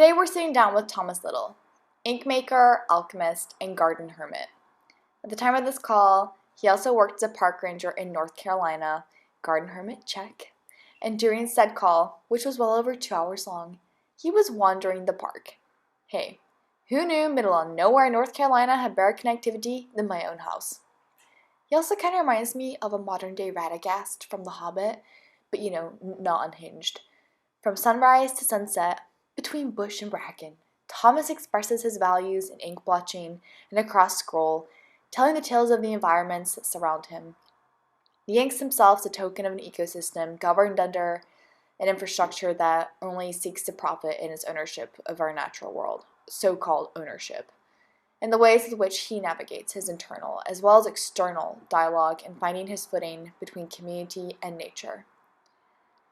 Today we're sitting down with Thomas Little, ink maker, alchemist, and garden hermit. At the time of this call, he also worked as a park ranger in North Carolina, garden hermit check, and during said call, which was well over 2 hours long, he was wandering the park. Hey, who knew middle of nowhere North Carolina had better connectivity than my own house? He also kind of reminds me of a modern-day Radagast from The Hobbit, but not unhinged. From sunrise to sunset, between bush and bracken, Thomas expresses his values in ink blotching and a cross scroll, telling the tales of the environments that surround him. The inks themselves a token of an ecosystem governed under an infrastructure that only seeks to profit in its ownership of our natural world, so-called ownership, and the ways with which he navigates his internal as well as external dialogue in finding his footing between community and nature.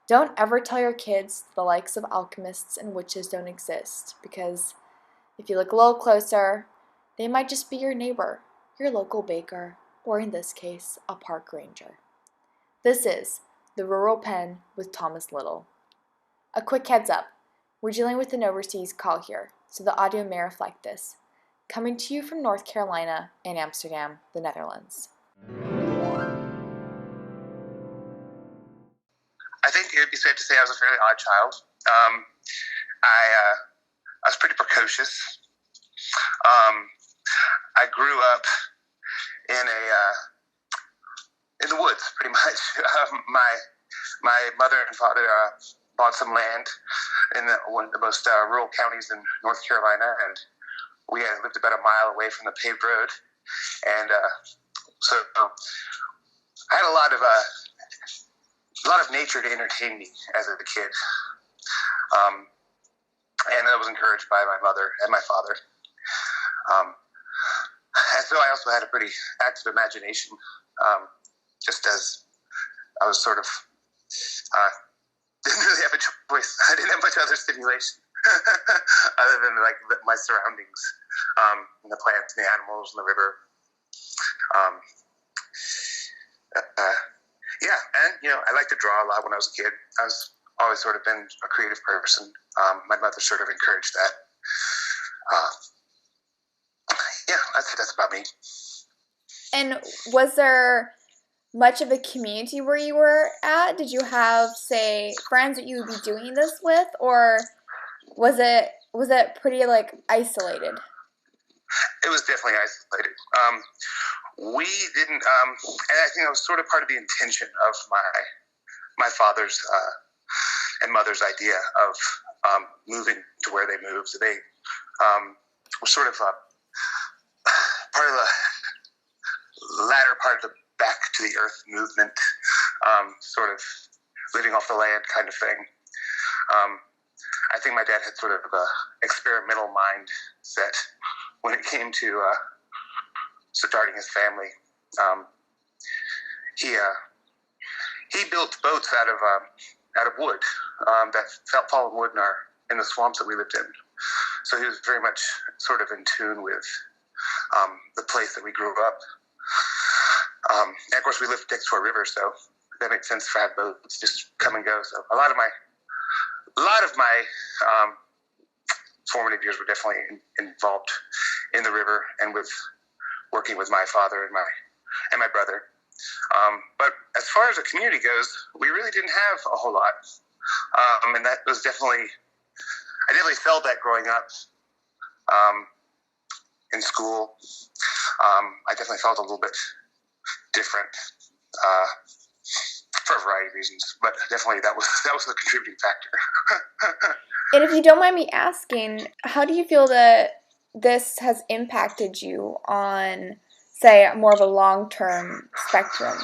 Don't ever tell your kids the likes of alchemists and witches don't exist, because if you look a little closer, they might just be your neighbor, your local baker, or in this case, a park ranger. This is The Rural Pen with Thomas Little. A quick heads up, we're dealing with an overseas call here, so the audio may reflect this. Coming to you from North Carolina and Amsterdam, the Netherlands. I think it would be safe to say I was a fairly odd child. I was pretty precocious. I grew up in the woods, pretty much. My mother and father bought some land in one of the most rural counties in North Carolina, and we lived about a mile away from the paved road. And so I had a lot of nature to entertain me as a kid. And I was encouraged by my mother and my father. And so I also had a pretty active imagination, just as I was sort of, didn't really have a choice. I didn't have much other stimulation other than my surroundings, the plants, the animals, and the river. I liked to draw a lot when I was a kid. I was always sort of been a creative person. My mother sort of encouraged that. That's about me. And was there much of a community where you were at? Did you have, say, friends that you would be doing this with, or was it pretty isolated? It was definitely isolated. We didn't, and I think that was sort of part of the intention of my father's and mother's idea of moving to where they moved. So they were sort of part of the latter part of the back to the earth movement, sort of living off the land kind of thing. I think my dad had sort of an experimental mindset when it came to starting his family. He built boats out of wood, that fallen wood in the swamps that we lived in. So he was very much sort of in tune with the place that we grew up. And of course, we lived next to a river, so that makes sense to have boats just come and go. So a lot of my formative years were definitely involved in the river and with working with my father and my brother. But as far as the community goes, we really didn't have a whole lot. And that was I definitely felt that growing up in school. I definitely felt a little bit different for a variety of reasons, but definitely that was a contributing factor. And if you don't mind me asking, how do you feel that this has impacted you on, say, more of a long-term spectrum?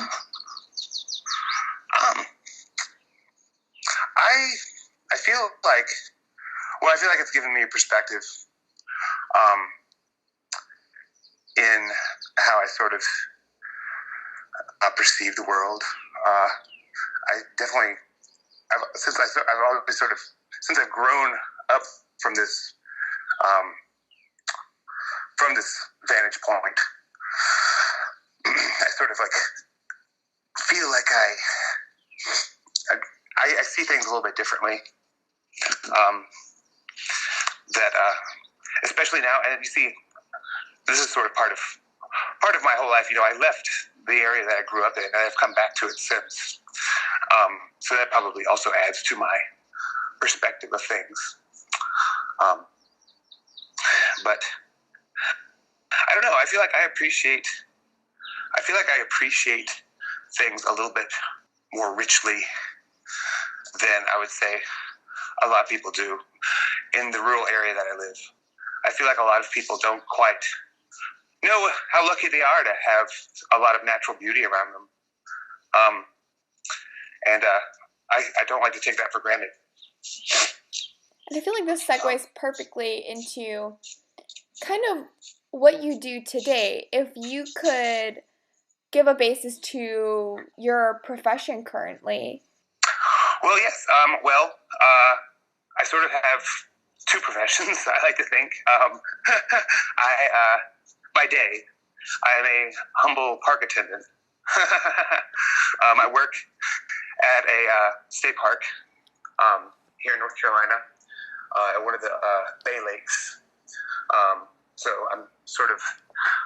I feel like it's given me a perspective in how I sort of perceive the world. Since I've grown up from this vantage point, I sort of feel like I see things a little bit differently. that, especially now, and you see, this is sort of part of my whole life. You know, I left the area that I grew up in, and I've come back to it since. So that probably also adds to my perspective of things. But I don't know. I feel like I appreciate things a little bit more richly than I would say a lot of people do in the rural area that I live. I feel like a lot of people don't quite know how lucky they are to have a lot of natural beauty around them. And I don't like to take that for granted. And I feel like this segues perfectly into kind of what you do today. If you could give a basis to your profession currently. Well, yes. I sort of have two professions, I like to think. By day, I am a humble park attendant. I work at a state park here in North Carolina, at one of the Bay Lakes. So I'm sort of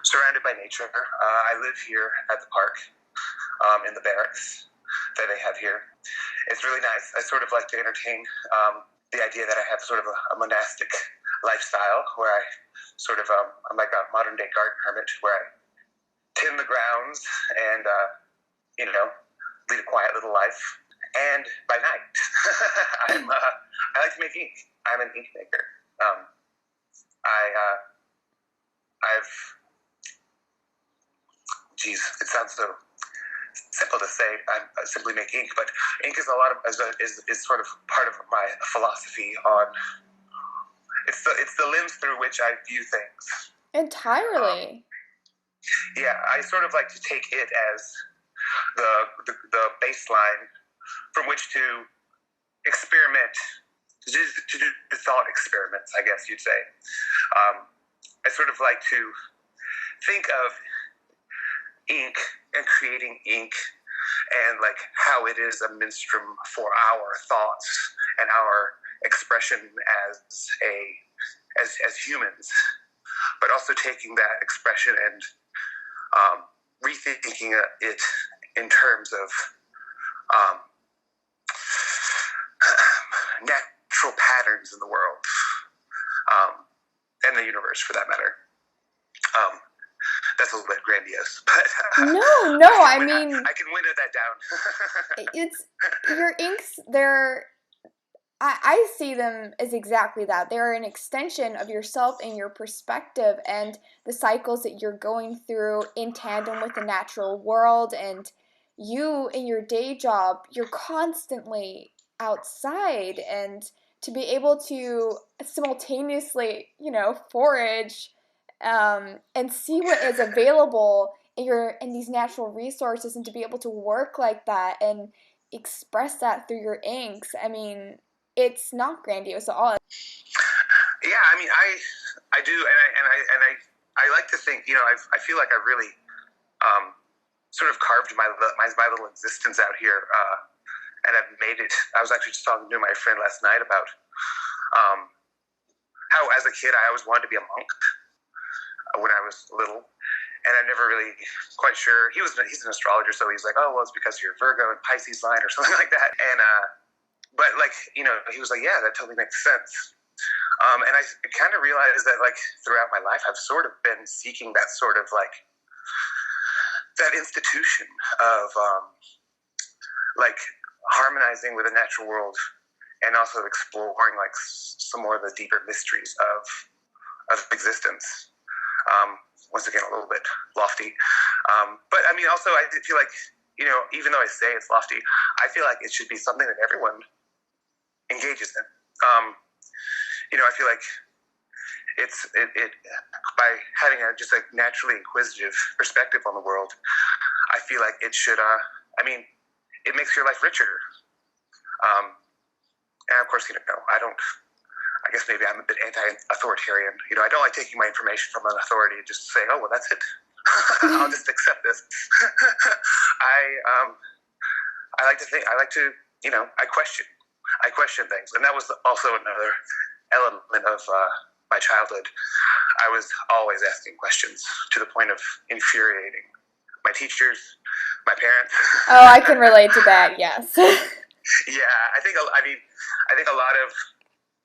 surrounded by nature. I live here at the park in the barracks that they have here. It's really nice. I sort of like to entertain the idea that I have sort of a monastic lifestyle where I sort of, I'm like a modern day garden hermit where I tend the grounds and, lead a quiet little life. And by night, I like to make ink. I'm an ink maker. It sounds so simple to say. I simply make ink, but ink is is sort of part of my philosophy on. It's the lens through which I view things. Entirely. I sort of like to take it as the baseline from which to experiment, to do thought experiments, I guess you'd say. I sort of like to think of ink and creating ink and like how it is a minstrum for our thoughts and our expression as humans, but also taking that expression and rethinking it in terms of natural patterns in the world and the universe, for that matter. That's a little bit grandiose, but no. I mean, I can winnow that down. It's your inks. I see them as exactly that. They're an extension of yourself and your perspective and the cycles that you're going through in tandem with the natural world. And you, in your day job, you're constantly outside, and to be able to simultaneously, forage and see what is available in these natural resources, and to be able to work like that and express that through your inks. I mean, it's not grandiose at all. Yeah, I mean, I do, and I like to think, I feel like I've really sort of carved my little existence out here, and I've made it. I was actually just talking to my friend last night about how, as a kid, I always wanted to be a monk when I was little, and I'm never really quite sure. He's an astrologer, so he's like, oh, well, it's because you're Virgo and Pisces line or something like that, and but like, he was like, yeah, that totally makes sense. And I kind of realized that, like, throughout my life, I've sort of been seeking that sort of, like, that institution of, like, harmonizing with the natural world and also exploring, like, some more of the deeper mysteries of existence. Once again, a little bit lofty. But, I mean, also, I feel like, even though I say it's lofty, I feel like it should be something that everyone engages in. I feel like it by having just a naturally inquisitive perspective on the world, I feel like it should, it makes your life richer. And of course, I guess maybe I'm a bit anti-authoritarian. I don't like taking my information from an authority and just saying, oh, well, that's it. I'll just accept this. I like to think, I question things. And that was also another element of my childhood, I was always asking questions to the point of infuriating my teachers, my parents. Oh, I can relate to that. Yes. Yeah, I think a lot of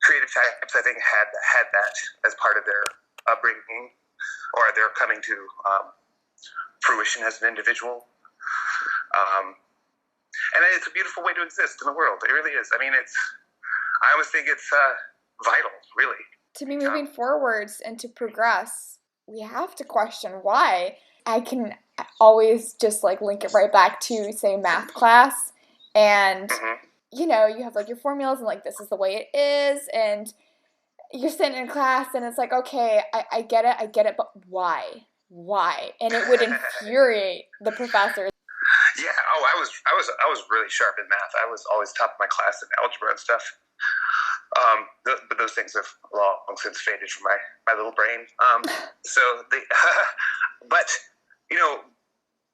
creative types had that as part of their upbringing or their coming to fruition as an individual. And it's a beautiful way to exist in the world. It really is. I mean, I always think it's vital, really. To be moving forwards and to progress, we have to question why. I can always just like link it right back to, say, math class. And, you know, you have like your formulas and like this is the way it is. And you're sitting in class and it's like, okay, I get it, but why? Why? And it would infuriate the professors. Yeah. Oh, I was really sharp in math. I was always top of my class in algebra and stuff. But those things have long since faded from my little brain. But you know,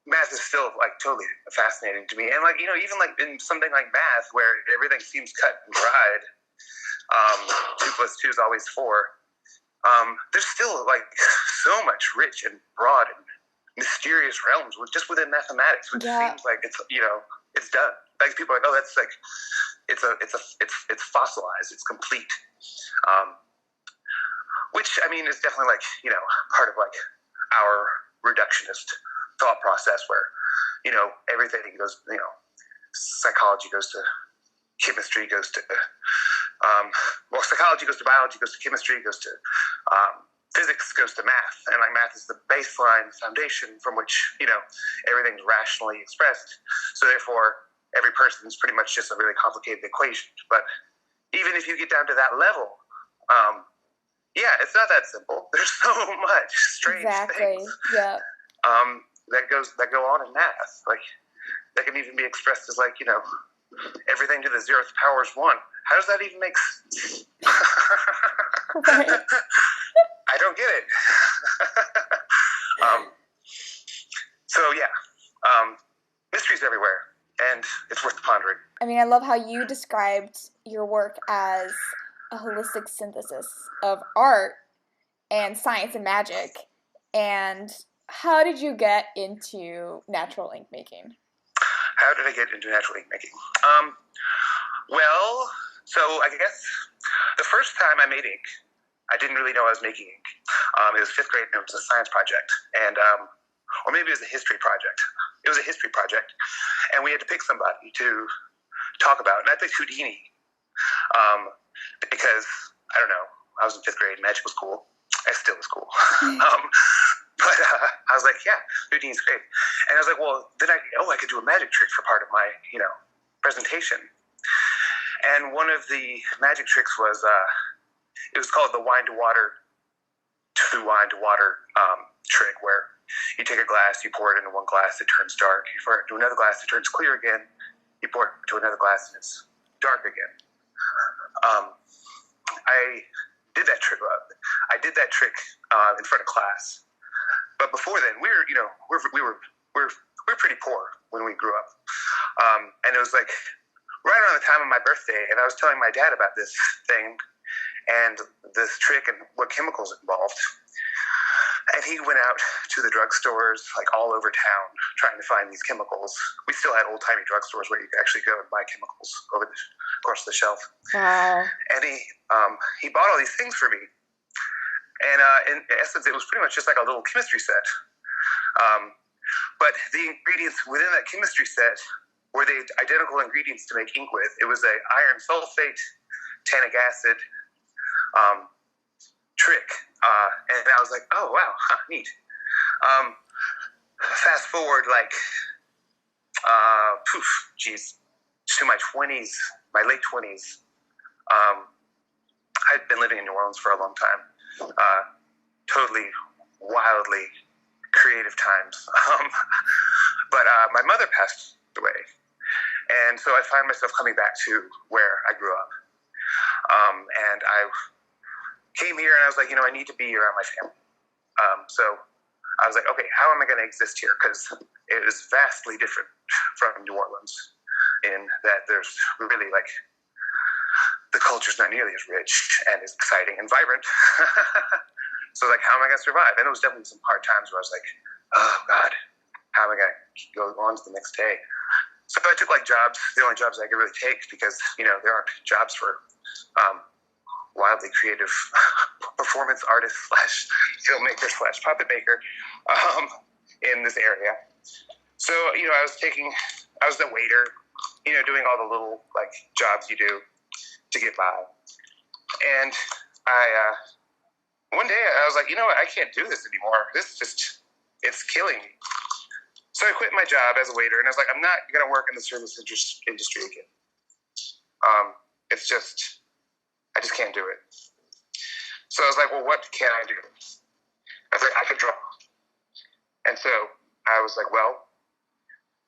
math is still like totally fascinating to me. And like, you know, even like in something like math where everything seems cut and dried, 2 plus 2 is always 4. There's still like so much rich and broad and mysterious realms just within mathematics, which seems like it's, you know, it's done. Like people are like, oh, that's like, it's fossilized, it's complete. Which I mean is definitely like, you know, part of like our reductionist thought process where, you know, everything goes, you know, psychology goes to chemistry, goes to psychology goes to biology, goes to chemistry, goes to physics, goes to math, and like math is the baseline foundation from which, you know, everything's rationally expressed. So therefore, every person is pretty much just a really complicated equation. But even if you get down to that level, yeah, it's not that simple. There's so much strange things. Yeah. That go on in math. Like that can even be expressed as like, you know, everything to the 0th power is 1. How does that even make sense? Right. I don't get it. So yeah, mysteries everywhere, and it's worth pondering. I mean, I love how you described your work as a holistic synthesis of art and science and magic. And how did you get into natural ink making? How did I get into natural ink making? Well, so I guess the first time I made ink, I didn't really know I was making ink. It was 5th grade, and it was a science project, and or maybe it was a history project. It was a history project, and we had to pick somebody to talk about. And I picked Houdini because I don't know. I was in 5th grade. Magic was cool. It still was cool. But I was like, yeah, Houdini's great. And I was like, well, then I could do a magic trick for part of my, you know, presentation. And one of the magic tricks was, it was called the wine to water trick, where you take a glass, you pour it into one glass, it turns dark. You pour it into another glass, it turns clear again. You pour it into another glass, and it's dark again. I did that trick. I did that trick in front of class. But before then, we were pretty poor when we grew up, and it was like right around the time of my birthday, and I was telling my dad about this thing and this trick and what chemicals involved. And he went out to the drugstores like all over town trying to find these chemicals. We still had old-timey drugstores where you could actually go and buy chemicals across the shelf. Wow. And he bought all these things for me. And in essence, it was pretty much just like a little chemistry set. But the ingredients within that chemistry set were the identical ingredients to make ink with. It was a iron sulfate, tannic acid trick. And I was like, oh, wow, neat. Fast forward, like, to my 20s, my late 20s. I'd been living in New Orleans for a long time. Totally, wildly creative times. But my mother passed away. And so I find myself coming back to where I grew up. And I came here and I was like, I need to be around my family. So I was like, okay, how am I going to exist here? Because it is vastly different from New Orleans in that there's really like the culture's not nearly as rich and as exciting and vibrant. So like, how am I going to survive? And it was definitely some hard times where I was like, oh God, how am I going to go on to the next day? So I took like jobs, the only jobs I could really take, because, you know, there aren't jobs for wildly creative performance artist / filmmaker / puppet maker in this area. So, you know, I was the waiter, you know, doing all the little like jobs you do to get by. And one day I was like, you know what, I can't do this anymore. It's killing me. So I quit my job as a waiter, and I was like, I'm not going to work in the service industry again. I just can't do it. So I was like, well, what can I do? I was like, I could draw. And so I was like, well,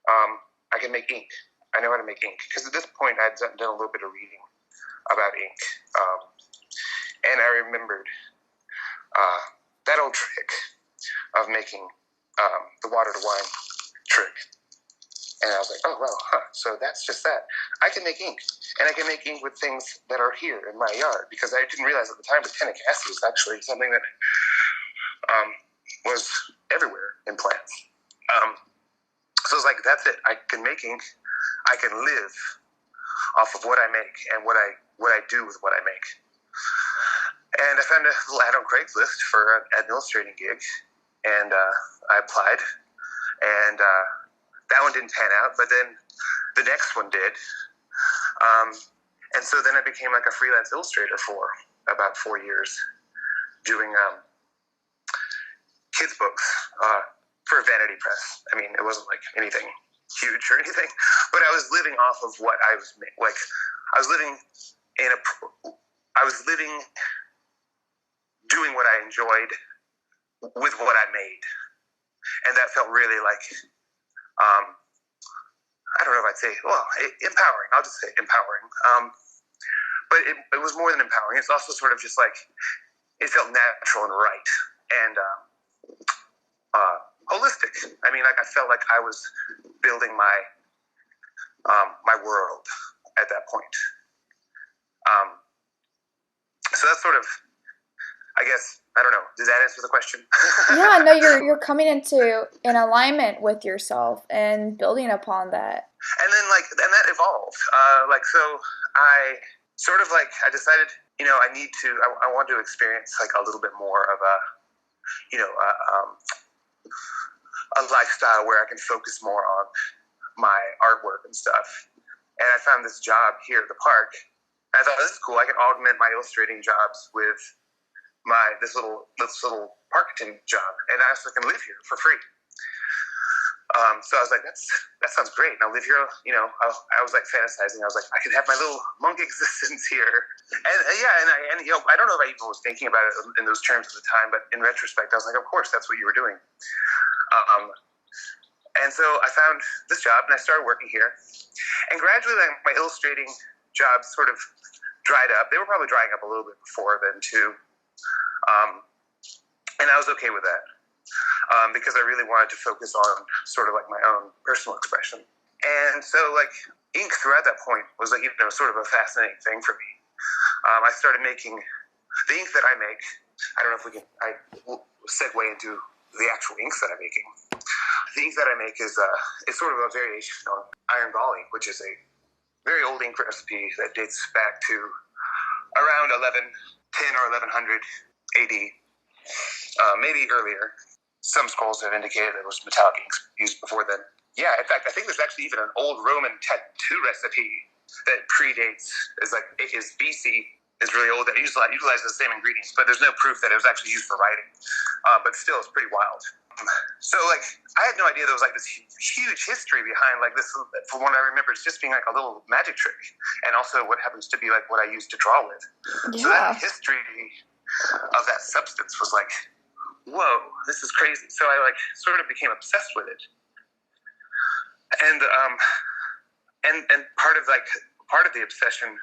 I can make ink. I know how to make ink. Because at this point, I'd done a little bit of reading about ink. And I remembered that old trick of making the water to wine trick. And I was like, oh, well, so that's just that. I can make ink. And I can make ink with things that are here in my yard, because I didn't realize at the time botanic acid was actually something that was everywhere in plants. So I was like, that's it. I can make ink. I can live off of what I make and what I do with what I make. And I found a little ad on Craigslist for an illustrating gig, and I applied, and that one didn't pan out, but then the next one did. And so then I became like a freelance illustrator for about 4 years, doing kids' books for a vanity press. I mean, it wasn't like anything huge or anything, but I was living off of what I was like. I was living doing what I enjoyed with what I made, and that felt really like I don't know if I'd say, well, empowering. I'll just say empowering. But it was more than empowering. It's also sort of just like, it felt natural and right and holistic. I mean, like I felt like I was building my world at that point. So that's sort of, I guess, I don't know. Does that answer the question? Yeah, no, you're coming into an alignment with yourself and building upon that. And then that evolved. So I sort of I decided, you know, I want to experience like a little bit more of a lifestyle where I can focus more on my artwork and stuff. And I found this job here at the park. I thought, this is cool. I can augment my illustrating jobs with this little park attendant job, and I also can live here for free. So I was like, that sounds great. And I'll live here. You know, I was like fantasizing. I was like, I could have my little monk existence here. And you know, I don't know if I even was thinking about it in those terms at the time, but in retrospect, I was like, of course, that's what you were doing. And so I found this job, and I started working here. And gradually, like, my illustrating jobs sort of dried up. They were probably drying up a little bit before then too. And I was okay with that, because I really wanted to focus on sort of like my own personal expression. And so like ink throughout that point was like, you know, sort of a fascinating thing for me. I started making the ink that I make. I don't know if I will segue into the actual inks that I'm making. The ink that I make is sort of a variation on iron gall ink, which is a very old ink recipe that dates back to around 1110 or 1100 AD, maybe earlier. Some scrolls have indicated there was metallic inks used before then. Yeah, in fact, I think there's actually even an old Roman tattoo recipe that predates, is BC, is really old, that utilizes the same ingredients, but there's no proof that it was actually used for writing. But still, it's pretty wild. So, like, I had no idea there was, like, this huge history behind, like, this, from what I remember, it's just being, like, a little magic trick, and also what happens to be, like, what I used to draw with. Yeah. So that history of that substance was, like, whoa, this is crazy. So I, like, sort of became obsessed with it. And part of the obsession,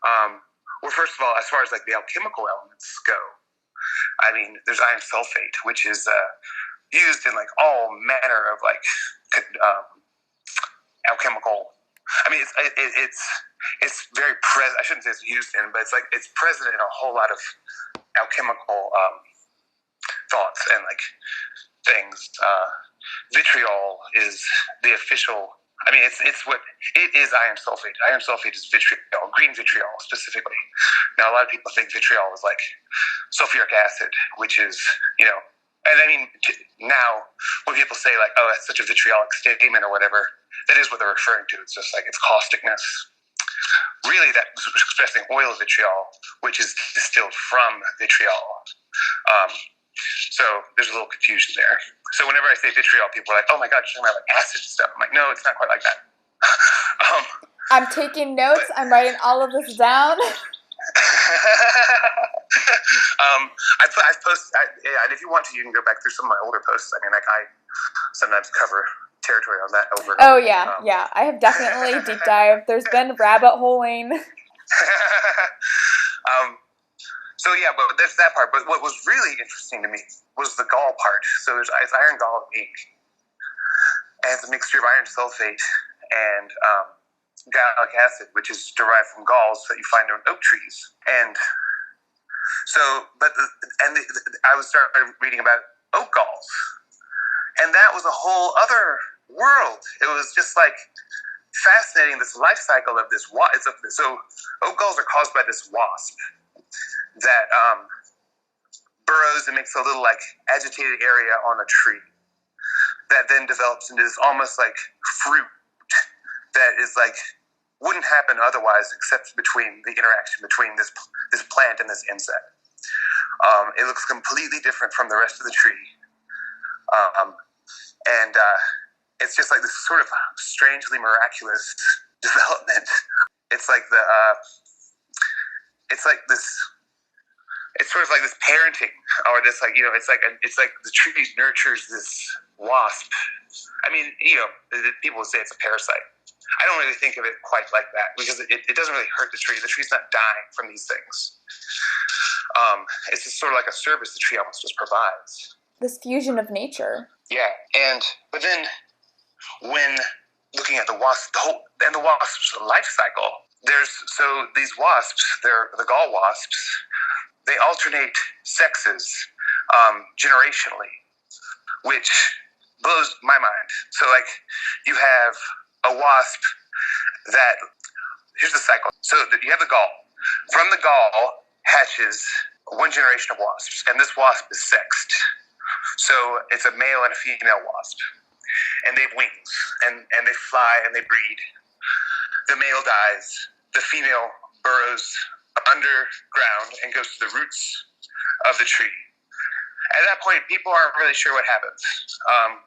well, first of all, as far as, like, the alchemical elements go, I mean, there's iron sulfate, which is used in like all manner of like alchemical. I mean, it's very I shouldn't say it's used in, but it's present in a whole lot of alchemical thoughts and like things. Vitriol is the official. I mean, it's what it is. Iron sulfate. Iron sulfate is vitriol, green vitriol specifically. Now, a lot of people think vitriol is like sulfuric acid, which is, you know, and I mean, now when people say like, oh, that's such a vitriolic statement or whatever, that is what they're referring to. It's just like its causticness. Really, that was expressing oil vitriol, which is distilled from vitriol. So there's a little confusion there. So whenever I say vitriol, people are like, oh my God, you're talking about like acid stuff. I'm like, no, it's not quite like that. I'm taking notes. I'm writing all of this down. I've posted, and if you want to, you can go back through some of my older posts. I mean, like I sometimes cover territory on that over. Oh yeah, yeah. I have definitely deep dived. There's been rabbit holing. So yeah, but there's that part. But what was really interesting to me was the gall part. So it's iron gall ink, and it's a mixture of iron sulfate and gallic acid, which is derived from galls that you find on oak trees. And so, I was started reading about oak galls, and that was a whole other world. It was just like fascinating, this life cycle of this wasp. So oak galls are caused by this wasp that burrows and makes a little like agitated area on a tree that then develops into this almost like fruit that is like wouldn't happen otherwise except between the interaction between this plant and this insect. It looks completely different from the rest of the tree, and it's just like this sort of strangely miraculous development. It's like it's sort of like this parenting, or this like, you know, it's like the tree nurtures this wasp. I mean, you know, people would say it's a parasite. I don't really think of it quite like that because it doesn't really hurt the tree. The tree's not dying from these things. It's just sort of like a service the tree almost just provides. This fusion of nature. Yeah, but then when looking at the wasp, the wasp's life cycle, these wasps, they're the gall wasps. They alternate sexes generationally, which blows my mind. So, like, you have a wasp that, here's the cycle. So you have the gall. From the gall hatches one generation of wasps, and this wasp is sexed. So it's a male and a female wasp. And they have wings, and they fly, and they breed. The male dies. The female burrows underground and goes to the roots of the tree. At that point, people aren't really sure what happens,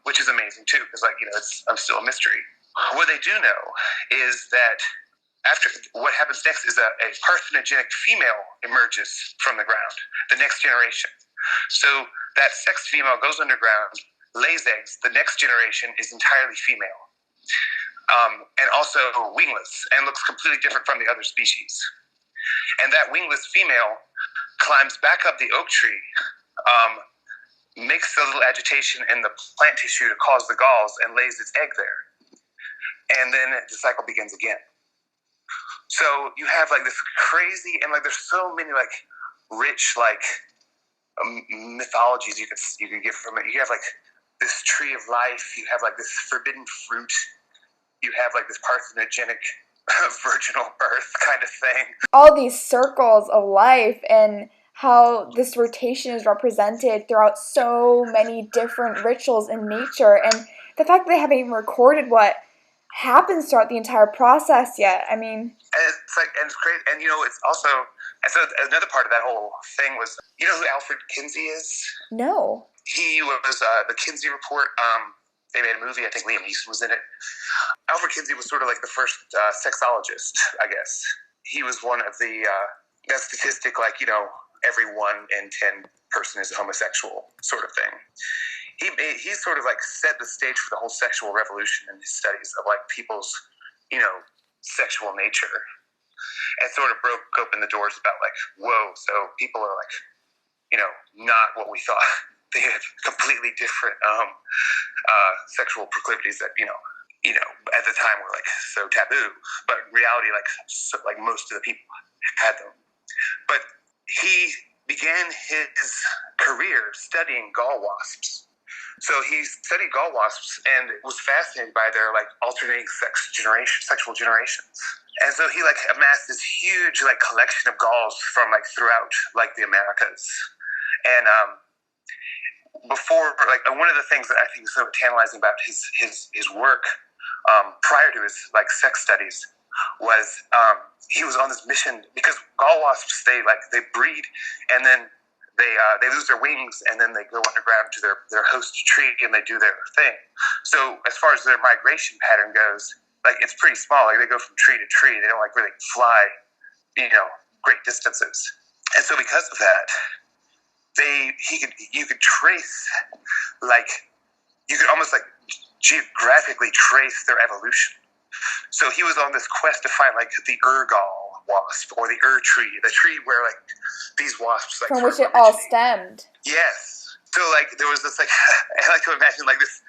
which is amazing too, because it's still a mystery. What they do know is that after what happens next is a parthenogenic female emerges from the ground, the next generation. So that sexed female goes underground, lays eggs. The next generation is entirely female, and also wingless, and looks completely different from the other species. And that wingless female climbs back up the oak tree, makes a little agitation in the plant tissue to cause the galls, and lays its egg there. And then the cycle begins again. So you have like this crazy, and like there's so many like rich like mythologies you could get from it. You have like this tree of life. You have like this forbidden fruit. You have like this parthenogenic virginal birth kind of thing. All these circles of life and how this rotation is represented throughout so many different rituals in nature, and the fact that they haven't even recorded what happens throughout the entire process yet. I mean, and it's great, and it's also, and so another part of that whole thing was, who Alfred Kinsey is? No. He was the Kinsey Report. They made a movie. I think Liam Neeson was in it. Alfred Kinsey was sort of like the first sexologist, I guess. He was one of that statistic, like, every 1 in 10 person is homosexual sort of thing. He sort of like set the stage for the whole sexual revolution in his studies of like people's, sexual nature, and sort of broke open the doors about like, whoa, so people are like, not what we thought. They have completely different sexual proclivities that, at the time were like so taboo, but in reality, like most of the people had them. But he began his career studying gall wasps. So he studied gall wasps and was fascinated by their like alternating sexual generations. And so he like amassed this huge like collection of galls from like throughout like the Americas. And before like one of the things that I think is so tantalizing about his work prior to his like sex studies was he was on this mission because gall wasps they breed and then they lose their wings and then they go underground to their host tree and they do their thing. So as far as their migration pattern goes, like it's pretty small. Like they go from tree to tree. They don't like really fly, great distances. And so because of that, you could trace like you could almost like geographically trace their evolution. So he was on this quest to find like the Gall wasp or the tree, the tree where like these wasps like from which it all stemmed. Yes. So like there was this like I like to imagine like this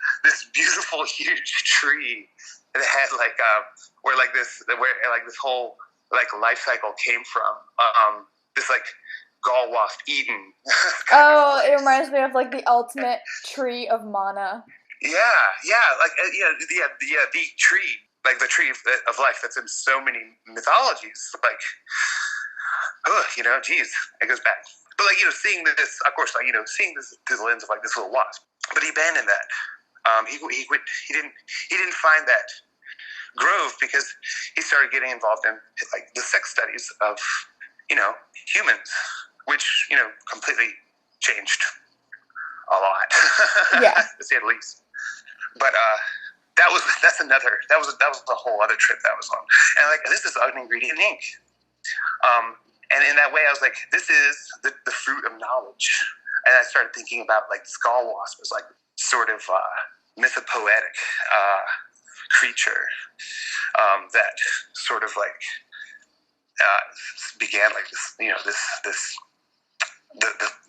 beautiful huge tree that had like where this whole like life cycle came from. This like gall wasp Eden. Oh, it reminds me of like the ultimate tree of mana. The tree, like the tree of life that's in so many mythologies. Like, geez, it goes back. But like, seeing this, of course, like, seeing this through the lens of like this little wasp. But he abandoned that. He didn't find that grove because he started getting involved in like the sex studies of humans, which completely changed a lot. Yeah, to say the least. But that was a whole other trip that I was on, and like this is uningredient ink. And in that way, I was like, this is the fruit of knowledge. And I started thinking about like the gall wasp as like sort of mythopoetic creature that sort of like began like this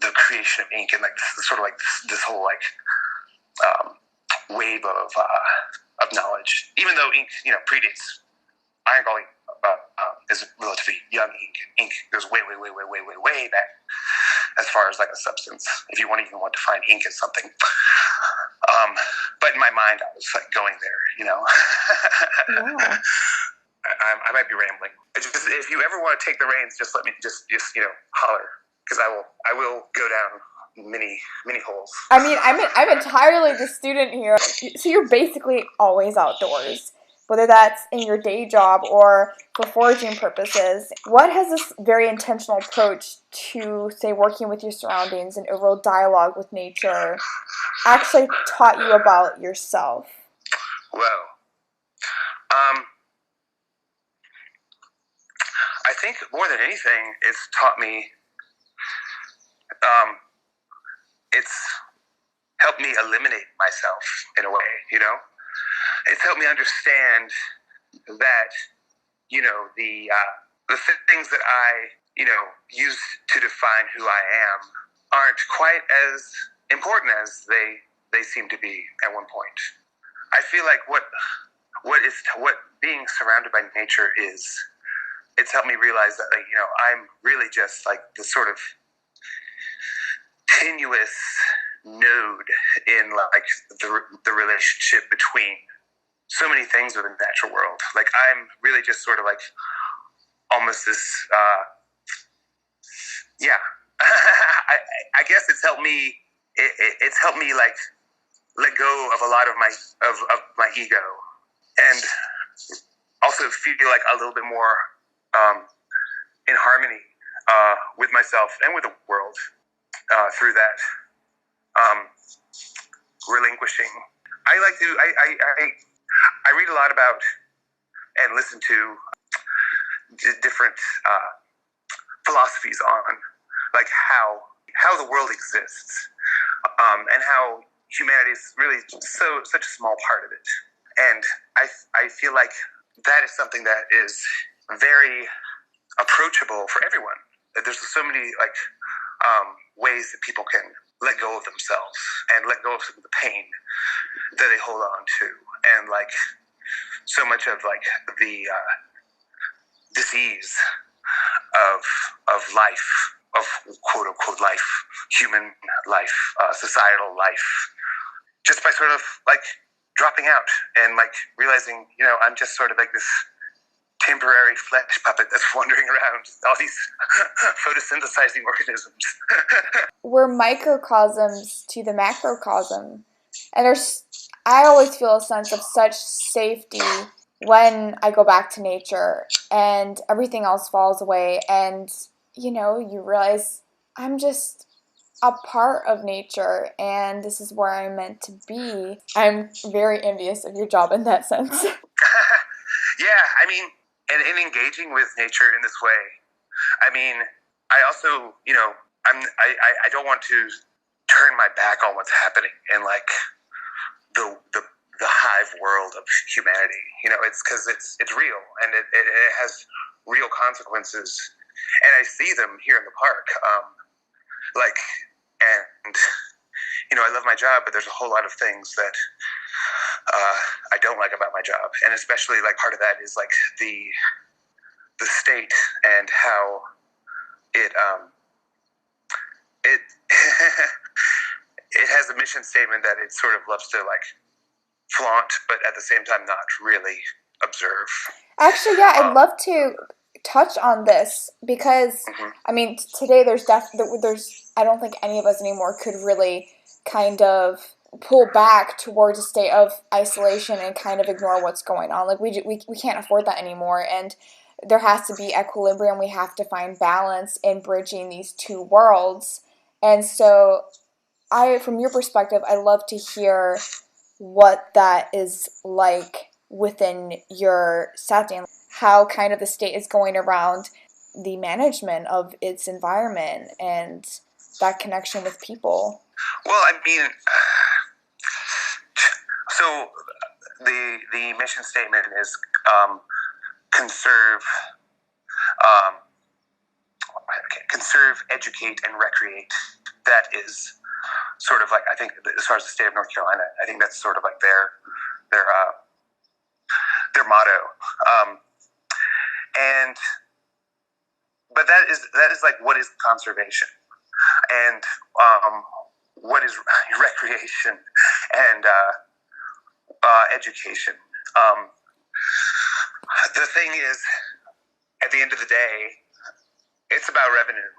the creation of ink and like this sort of like this whole like wave of knowledge. Even though ink predates iron gall ink. Is relatively young ink. Ink goes way back as far as like a substance. If you want to define ink as something, but in my mind, I was like going there. Yeah. I might be rambling. If you ever want to take the reins, just let me just holler because I will go down many holes. I mean, I'm entirely the student here, so you're basically always outdoors. Whether that's in your day job or for foraging purposes. What has this very intentional approach to, say, working with your surroundings and overall dialogue with nature actually taught you about yourself? Well, I think more than anything, it's taught me, it's helped me eliminate myself in a way, It's helped me understand that, the things that I, use to define who I am aren't quite as important as they seem to be at one point. I feel like what being surrounded by nature is, it's helped me realize that, I'm really just like the sort of tenuous node in like the relationship between so many things within the natural world. Like I'm really just sort of like almost this, I guess it's helped me. It's helped me like let go of a lot of my ego, and also feel like a little bit more in harmony with myself and with the world through that relinquishing. I read a lot about and listen to different philosophies on like how the world exists and how humanity is really such a small part of it. And I feel like that is something that is very approachable for everyone. There's so many like ways that people can let go of themselves and let go of some of the pain that they hold on to, and like so much of like the disease of life, of quote unquote life, human life, societal life, just by sort of like dropping out and like realizing, I'm just sort of like this temporary flesh puppet that's wandering around all these photosynthesizing organisms. We're microcosms to the macrocosm. And I always feel a sense of such safety when I go back to nature and everything else falls away and, you realize I'm just a part of nature and this is where I'm meant to be. I'm very envious of your job in that sense. Yeah, I mean, and in engaging with nature in this way, I mean, I also, I don't want to turn my back on what's happening in like the hive world of humanity. It's because it's real and it has real consequences, and I see them here in the park. I love my job, but there's a whole lot of things that I don't like about my job, and especially like part of that is like the state and how it it has a mission statement that it sort of loves to like flaunt, but at the same time not really observe. Actually, yeah, I'd love to touch on this because I mean today there's I don't think any of us anymore could really kind of pull back towards a state of isolation and kind of ignore what's going on. Like we can't afford that anymore, and there has to be equilibrium. We have to find balance in bridging these two worlds. And so from your perspective, I'd love to hear what that is like within your setting, how kind of the state is going around the management of its environment and that connection with people. Well, I mean, so the mission statement is conserve, educate, and recreate. That is sort of like, I think, as far as the state of North Carolina, I think that's sort of like their motto. But that is like, what is conservation, and what is recreation and education. The thing is, at the end of the day, it's about revenue,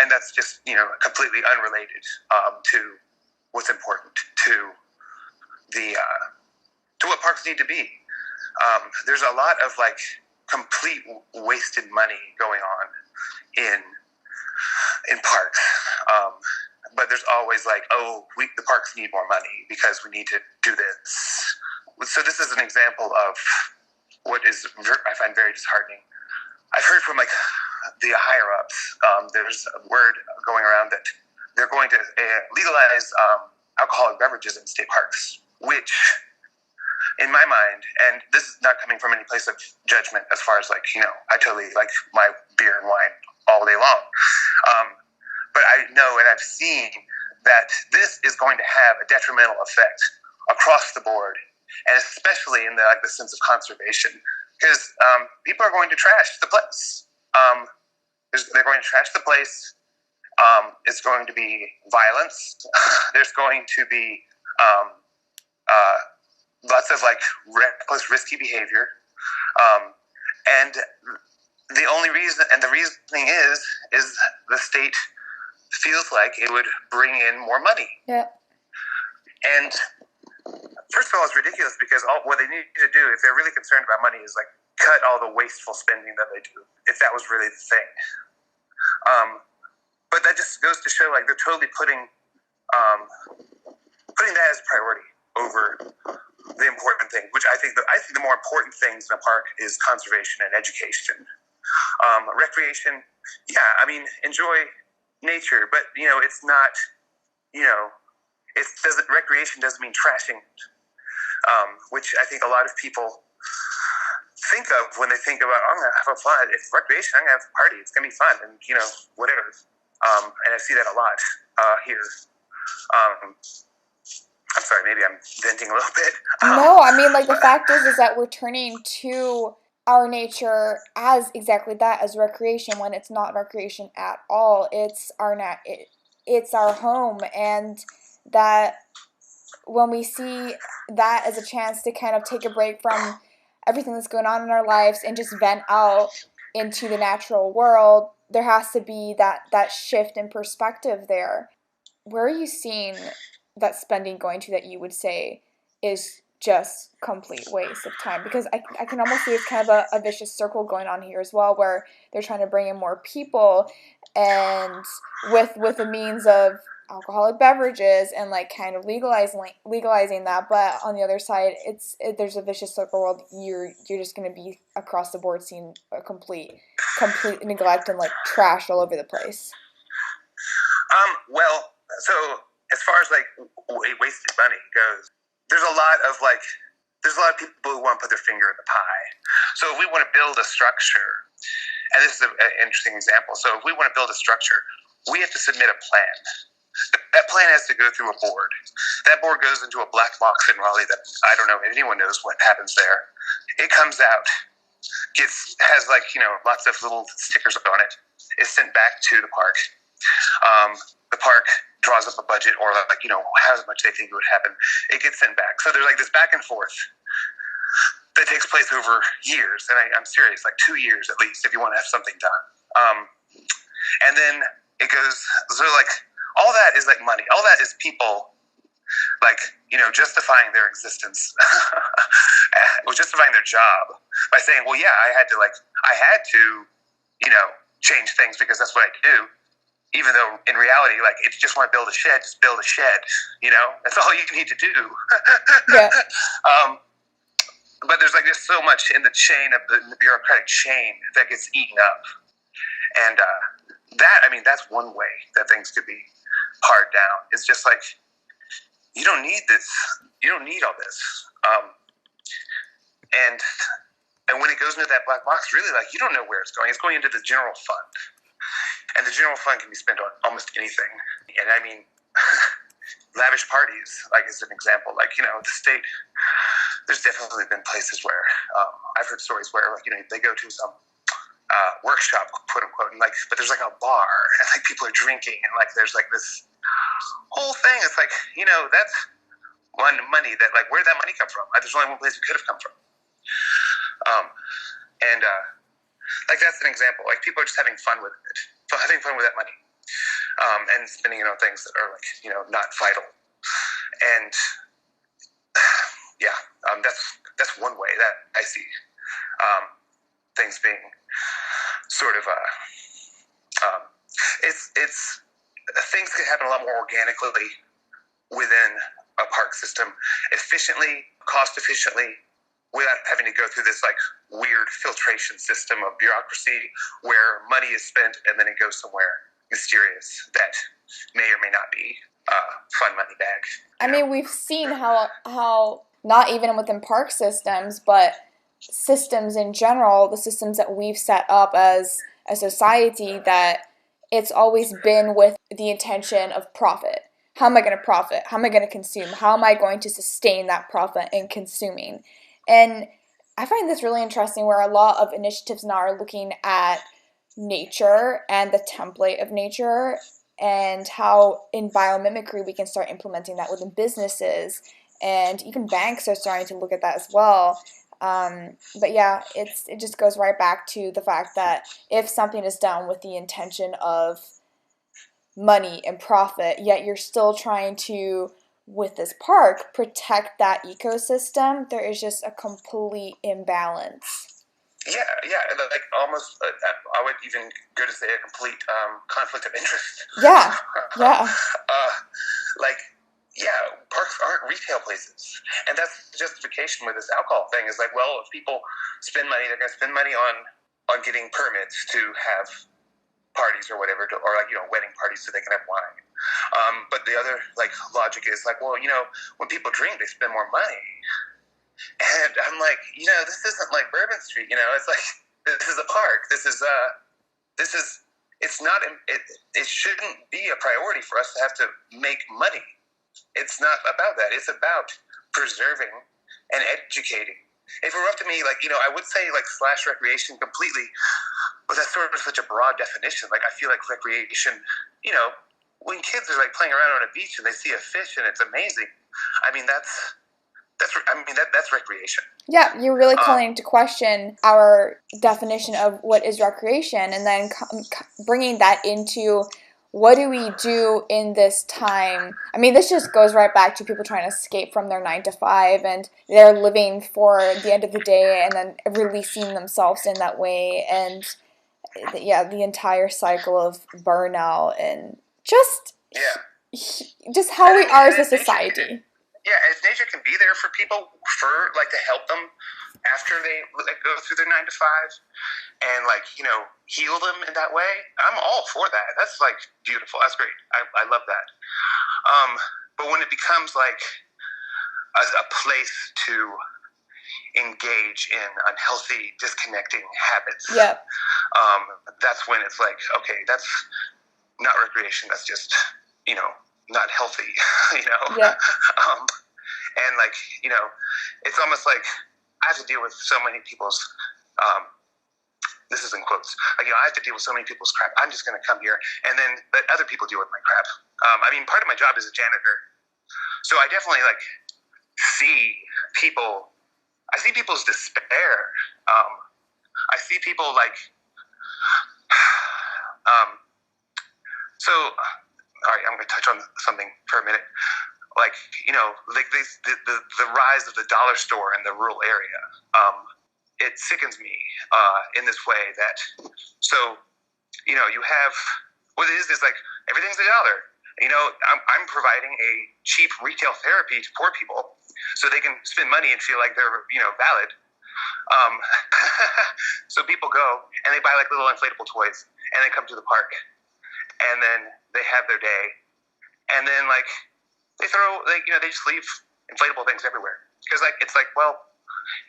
and that's just completely unrelated to what's important to to what parks need to be. There's a lot of like complete wasted money going on in parks, but there's always like, the parks need more money because we need to do this. So this is an example of what is, I find, very disheartening. I've heard from like the higher ups. There's a word going around that they're going to legalize alcoholic beverages in state parks, which, in my mind, and this is not coming from any place of judgment, as far as like, I totally like my beer and wine all day long. But I know and I've seen that this is going to have a detrimental effect across the board, and especially in the sense of conservation, because people are going to trash the place. They're going to trash the place. It's going to be violence. There's going to be lots of like reckless, risky behavior, and the only reason, and the reasoning is the state feels like it would bring in more money. Yeah. And first of all, it's ridiculous because what they need to do, if they're really concerned about money, is like cut all the wasteful spending that they do, if that was really the thing. But that just goes to show like they're totally putting that as a priority over the important thing, which I think the more important things in a park is conservation and education. Recreation, yeah, I mean, enjoy nature, but it's not, recreation doesn't mean trashing it, which I think a lot of people think of when they think about, I'm gonna have a fun. It's recreation. I'm gonna have a party. It's gonna be fun, and whatever. And I see that a lot here. I'm sorry, maybe I'm venting a little bit. No, I mean, like, the fact is that we're turning to our nature as exactly that, as recreation, when it's not recreation at all. It's it's our home, and that when we see that as a chance to kind of take a break from everything that's going on in our lives and just vent out into the natural world, there has to be that shift in perspective there. Where are you seeing that spending going to that you would say is just complete waste of time? Because I can almost see it's kind of a vicious circle going on here as well, where they're trying to bring in more people, and with the means of alcoholic beverages and like kind of legalizing that, but on the other side there's a vicious circle where you're just going to be across the board seeing a complete neglect and like trash all over the place. Well, so as far as like wasted money goes, there's a lot of people who want to put their finger in the pie. So if we want to build a structure, and this is an interesting example. So if we want to build a structure, we have to submit a plan. That plan has to go through a board. That board goes into a black box in Raleigh that I don't know if anyone knows what happens there. It comes out, has like, lots of little stickers on it. It's sent back to the park. The park draws up a budget or how much they think it would happen. It gets sent back. So there's like this back and forth that takes place over years. And I'm serious, like 2 years at least, if you want to have something done. And then it goes, so like, all that is like money. All that is people, like, justifying their existence, or justifying their job by saying, well, yeah, I had to, change things because that's what I do. Even though in reality, like, if you just want to build a shed, just build a shed. That's all you need to do. Yeah. But there's like just so much in the chain of the bureaucratic chain that gets eaten up, and that's one way that things could be pared down. It's just like, you don't need this. You don't need all this. And when it goes into that black box, really, like, you don't know where it's going. It's going into the general fund. And the general fund can be spent on almost anything. And I mean, lavish parties, like, as an example, like, the state, there's definitely been places where I've heard stories where, like, they go to some workshop, quote unquote, and like, but there's like a bar and like people are drinking and like there's like this whole thing. It's like, that's one money that, like, where did that money come from? There's only one place it could have come from. Like, that's an example. Like, people are just having fun with it, having fun with that money, and spending it on things that are, like, not vital. And yeah, that's one way that I see things being sort of it's things can happen a lot more organically within a park system, efficiently, cost efficiently, without having to go through this like weird filtration system of bureaucracy where money is spent and then it goes somewhere mysterious that may or may not be fun money bag. I mean, we've seen how not even within park systems, but systems in general, the systems that we've set up as a society, that it's always been with the intention of profit. How am I going to profit? How am I going to consume? How am I going to sustain that profit in consuming? And I find this really interesting, where a lot of initiatives now are looking at nature and the template of nature, and how in biomimicry we can start implementing that within businesses, and even banks are starting to look at that as well. But yeah, it just goes right back to the fact that if something is done with the intention of money and profit, yet you're still trying to, with this park, protect that ecosystem, there is just a complete imbalance. Yeah, like almost, I would even go to say a complete conflict of interest. Yeah. Parks aren't retail places, and that's the justification with this alcohol thing. Is like, well, if people spend money, they're going to spend money on getting permits to have parties or whatever, or like, wedding parties so they can have wine. But the other like logic is like, well, when people drink, they spend more money. And I'm like, this isn't like Bourbon Street. It's like, this is a park. It shouldn't be a priority for us to have to make money it's not about that. It's about preserving and educating. If it were up to me, like, I would say, like, slash recreation completely, but that's sort of such a broad definition. Like, I feel like recreation, when kids are, like, playing around on a beach and they see a fish and it's amazing, I mean, that's recreation. Yeah, you're really calling into question our definition of what is recreation, and then bringing that into what do we do in this time. I mean, this just goes right back to people trying to escape from their 9 to 5, and they're living for the end of the day and then releasing themselves in that way, and the entire cycle of burnout and just how we are as a society. If nature can be there for people, to help them after they go through their 9 to 5, and heal them in that way, I'm all for that. That's beautiful. That's great. I love that. But when it becomes a place to engage in unhealthy, disconnecting habits, that's when it's okay, that's not recreation. That's just not healthy. And it's almost like I have to deal with so many people's, this is in quotes, I have to deal with so many people's crap. I'm just going to come here and then let other people deal with my crap. Part of my job is a janitor. So I definitely see people, I see people's despair. I see people so, all right, I'm going to touch on something for a minute. The rise of the dollar store in the rural area, it sickens me in this way that, you have, what it is everything's $1. I'm providing a cheap retail therapy to poor people so they can spend money and feel like they're, valid. So people go and they buy little inflatable toys and they come to the park and then they have their day and then they throw they just leave inflatable things everywhere because well,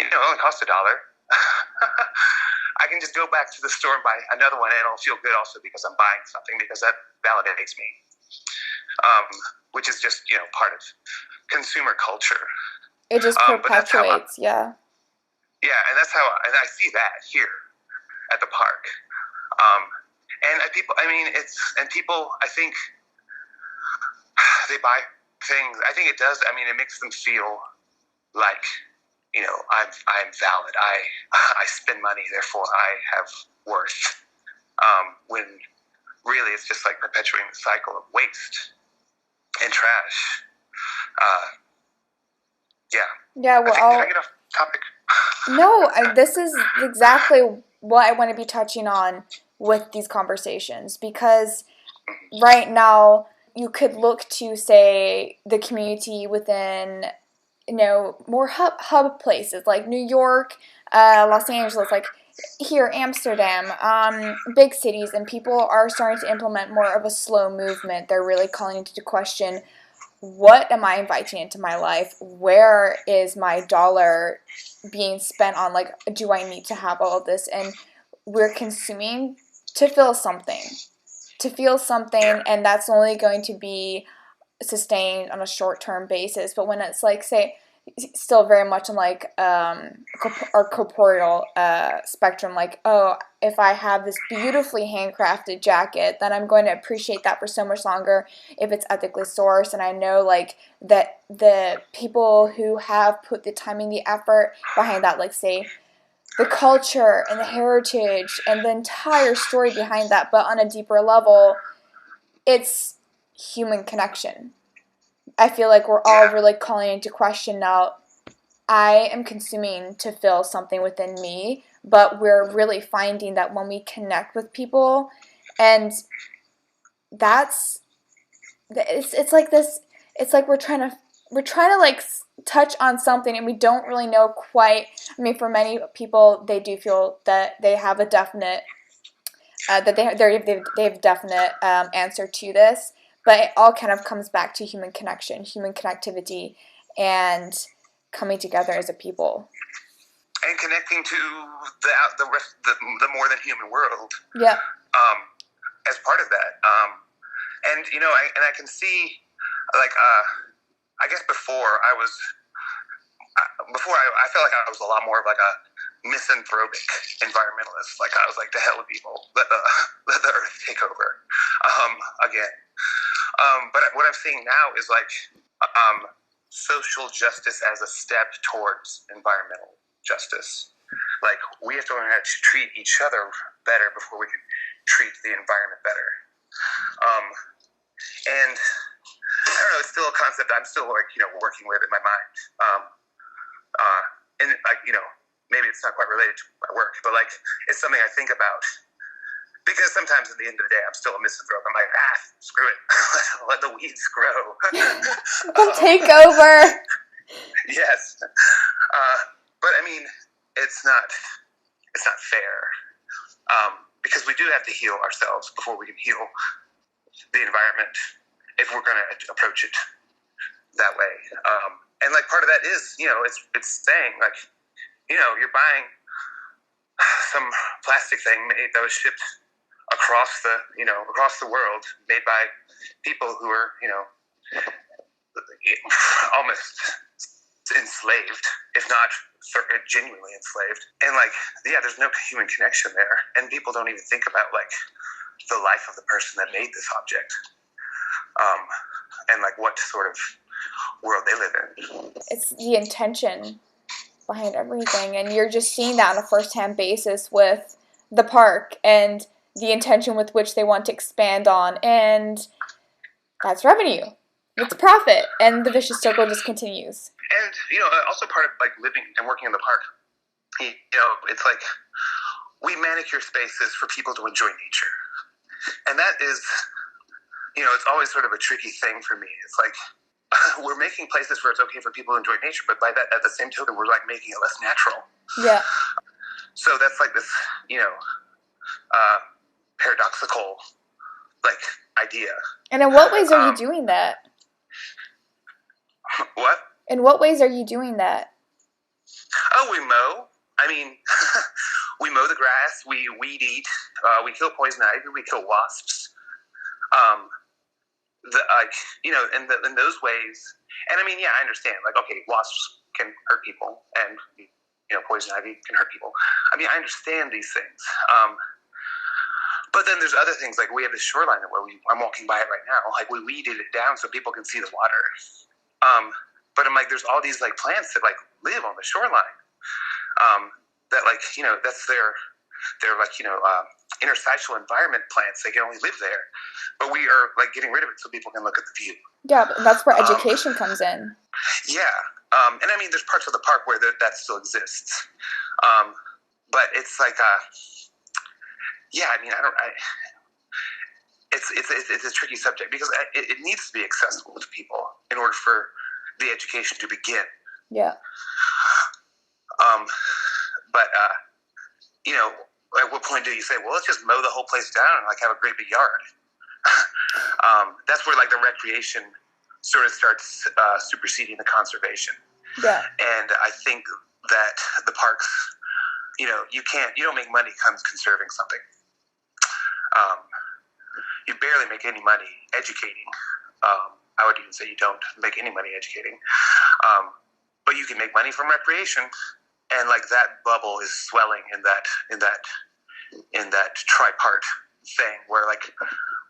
it only costs $1. I can just go back to the store and buy another one and it'll feel good also because I'm buying something because that validates me, which is just part of consumer culture. It just perpetuates. And that's how and I see that here at the park. And people, I think they buy things. I think it does. It makes them feel like, I'm valid. I spend money, therefore I have worth. When really it's just perpetuating the cycle of waste and trash. Did I get off topic? No, this is exactly what I want to be touching on with these conversations, because right now you could look to, say, the community within, more hub places like New York, Los Angeles, here, Amsterdam, big cities, and people are starting to implement more of a slow movement. They're really calling into question, what am I inviting into my life? Where is my dollar being spent on? Do I need to have all of this? And we're consuming to feel something, and that's only going to be sustained on a short-term basis. But when it's say, still very much in our corporeal spectrum, if I have this beautifully handcrafted jacket, then I'm going to appreciate that for so much longer if it's ethically sourced, and I know that the people who have put the time and the effort behind that, say the culture and the heritage and the entire story behind that, but on a deeper level, it's human connection. I feel like we're all really calling into question now. I am consuming to fill something within me, but we're really finding that when we connect with people, and it's like this, it's like we're trying to touch on something and we don't really know quite. For many people, they do feel that they have a definite that they have definite answer to this, but it all kind of comes back to human connection, human connectivity, and coming together as a people. And connecting to the more than human world. Yeah. As part of that. And I can see, I guess I felt like I was a lot more of like a misanthropic environmentalist. Like I was like, the hell with people, let the earth take over again. But what I'm seeing now is like social justice as a step towards environmental justice. Like we have to learn how to treat each other better before we can treat the environment better. And I don't know, it's still a concept I'm still like, working with in my mind. And like, maybe it's not quite related to my work, but like, it's something I think about because sometimes at the end of the day, I'm still a misanthrope. I'm like, screw it. Let the weeds grow. Take over. Yes. But I mean, it's not fair. Because we do have to heal ourselves before we can heal the environment if we're going to approach it that way. And like part of that is, it's saying like, you're buying some plastic thing that was shipped across the world, made by people who are, almost enslaved, if not genuinely enslaved. And like, yeah, there's no human connection there. And people don't even think about like the life of the person that made this object. And like what sort of world they live in. It's the intention behind everything, and you're just seeing that on a first-hand basis with the park and the intention with which they want to expand on, and that's revenue. It's profit, and the vicious circle just continues. And, also part of like living and working in the park, it's like we manicure spaces for people to enjoy nature. And that is, it's always sort of a tricky thing for me. It's like, we're making places where it's okay for people to enjoy nature, but by that, at the same token, we're like making it less natural. Yeah. So that's like this, paradoxical, like, idea. And in what ways are you doing that? What? In what ways are you doing that? Oh, we mow. I mean, we mow the grass, we weed eat, we kill poison ivy, we kill wasps. In those ways, and I mean, yeah, I understand. Like, okay, wasps can hurt people, and poison ivy can hurt people. I mean, I understand these things. But then there's other things, like we have this shoreline where I'm walking by it right now. Like we weeded it down so people can see the water. But I'm like, there's all these like plants that like live on the shoreline. That like that's their like interstitial environment plants. They can only live there, but we are like getting rid of it so people can look at the view. Yeah, but that's where education comes in. Yeah, and I mean, there's parts of the park where that still exists, but it's like yeah. I mean, it's a tricky subject because it needs to be accessible to people in order for the education to begin. Yeah. But at what point do you say, well, let's just mow the whole place down and like have a great big yard? That's where like the recreation sort of starts superseding the conservation. Yeah. And I think that the parks, you don't make money conserving something. You barely make any money educating. I would even say you don't make any money educating. But you can make money from recreation, and like that bubble is swelling in that tripart thing where like,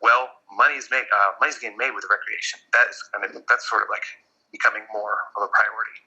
well, money's getting made with recreation. That's sort of like becoming more of a priority,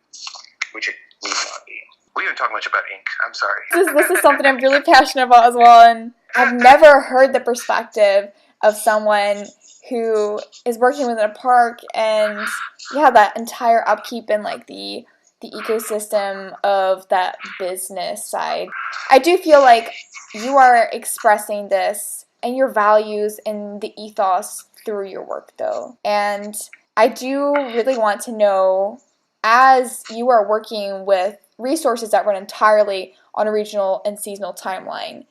which it needs not be. We didn't talk much about ink. I'm sorry. This is something I'm really passionate about as well, and I've never heard the perspective of someone who is working within a park and that entire upkeep and like the ecosystem of that business side. I do feel like you are expressing this and your values and the ethos through your work though. And I do really want to know, as you are working with resources that run entirely on a regional and seasonal timeline,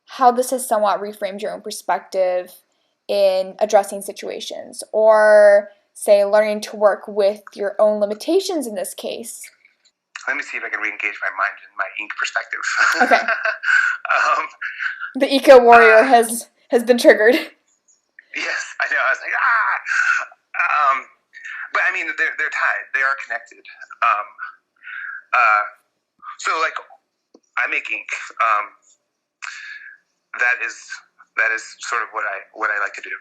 how this has somewhat reframed your own perspective in addressing situations, or say learning to work with your own limitations in this case. Let me see if I can re-engage my mind in my ink perspective. Okay. The EcoWarrior has been triggered. Yes, I know. I was like, but I mean, they're tied. They are connected. So like, I make ink. That is sort of what I like to do.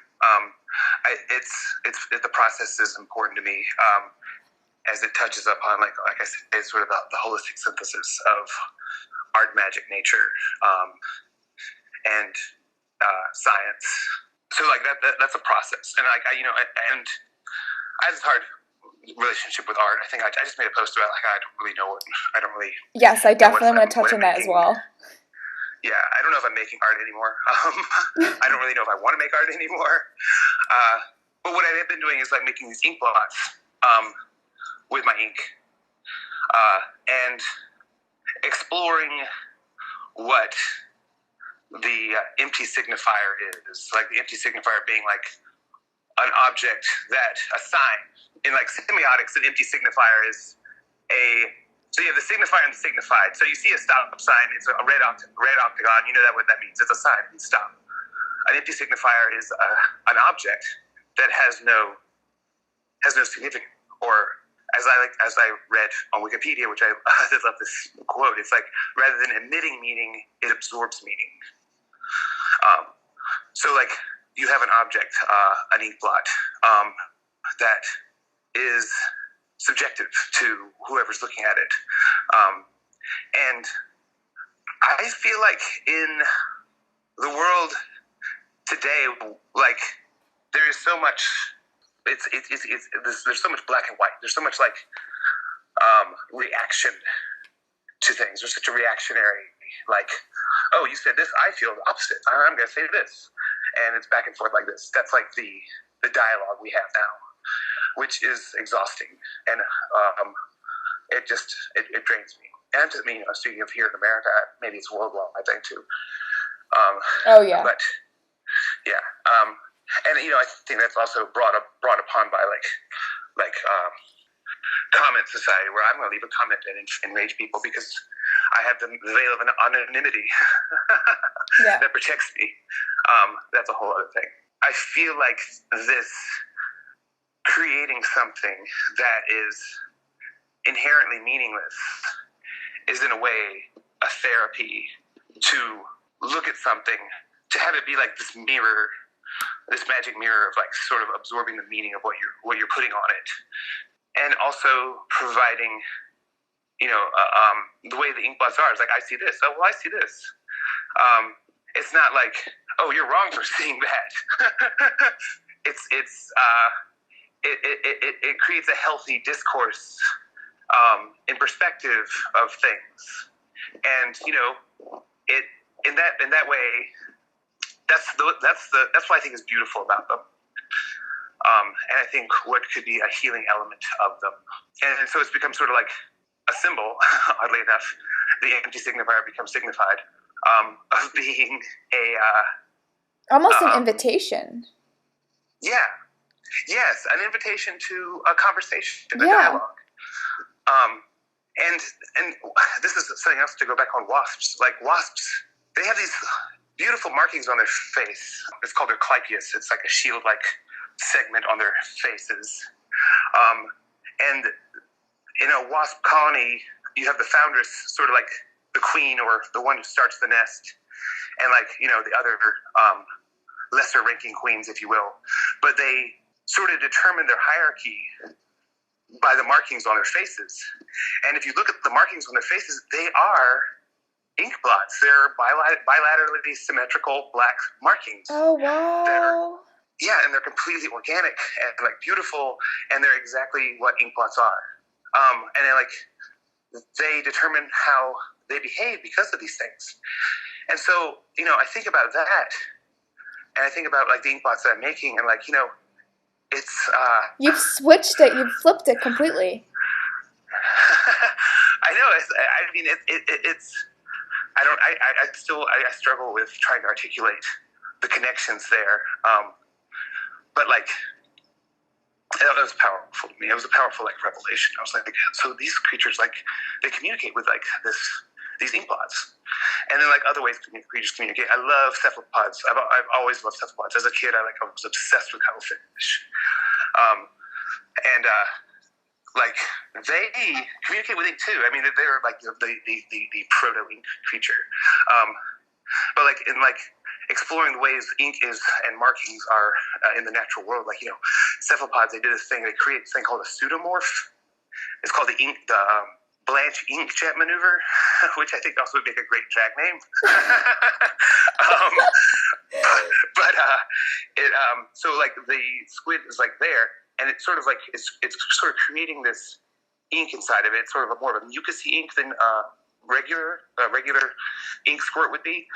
The process is important to me, as it touches upon, like I said, it's sort of the holistic synthesis of art, magic, nature, and science. So like that's a process, and like I have this hard relationship with art. I think I just made a post about like I don't really know what I don't really. Yes, I definitely want to touch on that as well. Yeah, I don't know if I'm making art anymore. I don't really know if I want to make art anymore. But what I have been doing is like making these ink blots with my ink and exploring what the empty signifier is. Like the empty signifier being like an object that a sign. In like semiotics, an empty signifier is so you have the signifier and the signified. So you see a stop sign, it's a red octagon, you know what that means. It's a sign, it means stop. An empty signifier is an object that has no significance. Or as I read on Wikipedia, which I love this quote, it's like, rather than emitting meaning, it absorbs meaning. So like you have an object, an ink blot, that is subjective to whoever's looking at it. And I feel like in the world today, like there is so much, there's so much black and white. There's so much like reaction to things. There's such a reactionary, like, oh, you said this, I feel the opposite. I'm going to say this. And it's back and forth like this. That's like the dialogue we have now, which is exhausting, and it drains me. And to me, speaking of here in America, maybe it's worldwide, I think too. Oh yeah. But yeah, and I think that's also brought upon by like comment society, where I'm going to leave a comment and enrage people because I have the veil of anonymity that protects me. That's a whole other thing. I feel like this creating something that is inherently meaningless is in a way a therapy to look at something, to have it be like this mirror, this magic mirror of like sort of absorbing the meaning of what you're putting on it, and also providing, the way the ink blots are is like, I see this. Oh, well, I see this. It's not like, oh, you're wrong for seeing that. It creates a healthy discourse in perspective of things, and it in that way, that's what I think is beautiful about them, and I think what could be a healing element of them, and so it's become sort of like a symbol. Oddly enough, the empty signifier becomes signified, of being almost an invitation. Yeah. Yes, an invitation to a conversation, a dialogue. And this is something else to go back on wasps. Like wasps, they have these beautiful markings on their face. It's called their clypeus. It's like a shield-like segment on their faces. And in a wasp colony, you have the foundress, sort of like the queen or the one who starts the nest, and like, the other lesser-ranking queens, if you will. But they sort of determine their hierarchy by the markings on their faces. And if you look at the markings on their faces, they are ink blots. They're bilaterally symmetrical black markings. Oh, wow. And they're completely organic and like beautiful, and they're exactly what ink blots are. And they determine how they behave because of these things. And so, I think about that, and I think about like the ink blots that I'm making, and like, it's you've switched it, you've flipped it completely. I know. It's I struggle with trying to articulate the connections there. But like, that was powerful to me. It was a powerful like revelation. I was like, so these creatures, like, they communicate with like these ink blots. And then like other ways creatures communicate. I love cephalopods. I've always loved cephalopods. As a kid, I was obsessed with cuttlefish. and like they communicate with ink too. I mean, they're like the proto ink creature, but like in like exploring the ways ink is and markings are in the natural world. Like cephalopods, they did this thing. They create this thing called a pseudomorph. It's called the Blanche inkjet maneuver, which I think also would make a great drag name. So like the squid is like there, and it's sort of like it's sort of creating this ink inside of it. It's sort of more of a mucousy ink than regular ink squirt would be,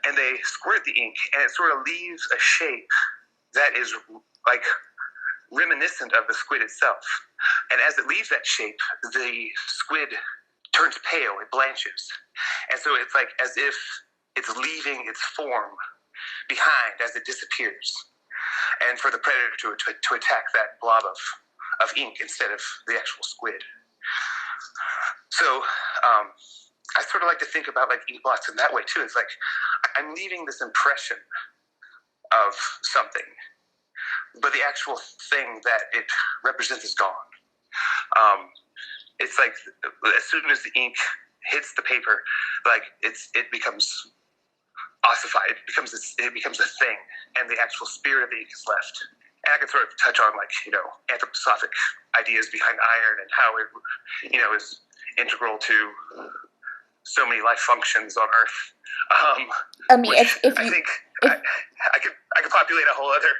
and they squirt the ink, and it sort of leaves a shape that is like reminiscent of the squid itself. And as it leaves that shape, the squid turns pale, it blanches. And so it's like as if it's leaving its form behind as it disappears. And for the predator to attack that blob of ink instead of the actual squid. So I sort of like to think about like ink blots in that way too. It's like I'm leaving this impression of something, but the actual thing that it represents is gone. It's like as soon as the ink hits the paper, like it becomes ossified. It becomes a thing, and the actual spirit of the ink is left. And I can sort of touch on like anthroposophic ideas behind iron and how it is integral to so many life functions on Earth. I mean, I think I could populate a whole other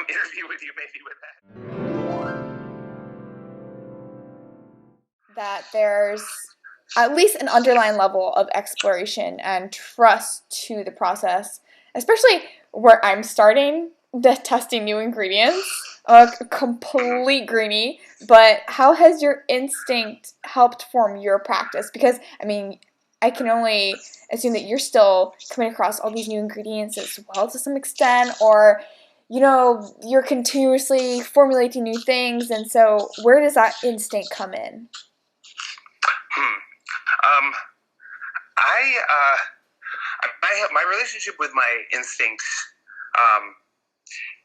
interview with you maybe with that. That there's at least an underlying level of exploration and trust to the process, especially where I'm starting the testing new ingredients. Complete greenie, but how has your instinct helped form your practice? Because, I mean, I can only assume that you're still coming across all these new ingredients as well to some extent, or, you're continuously formulating new things, and so where does that instinct come in? My relationship with my instincts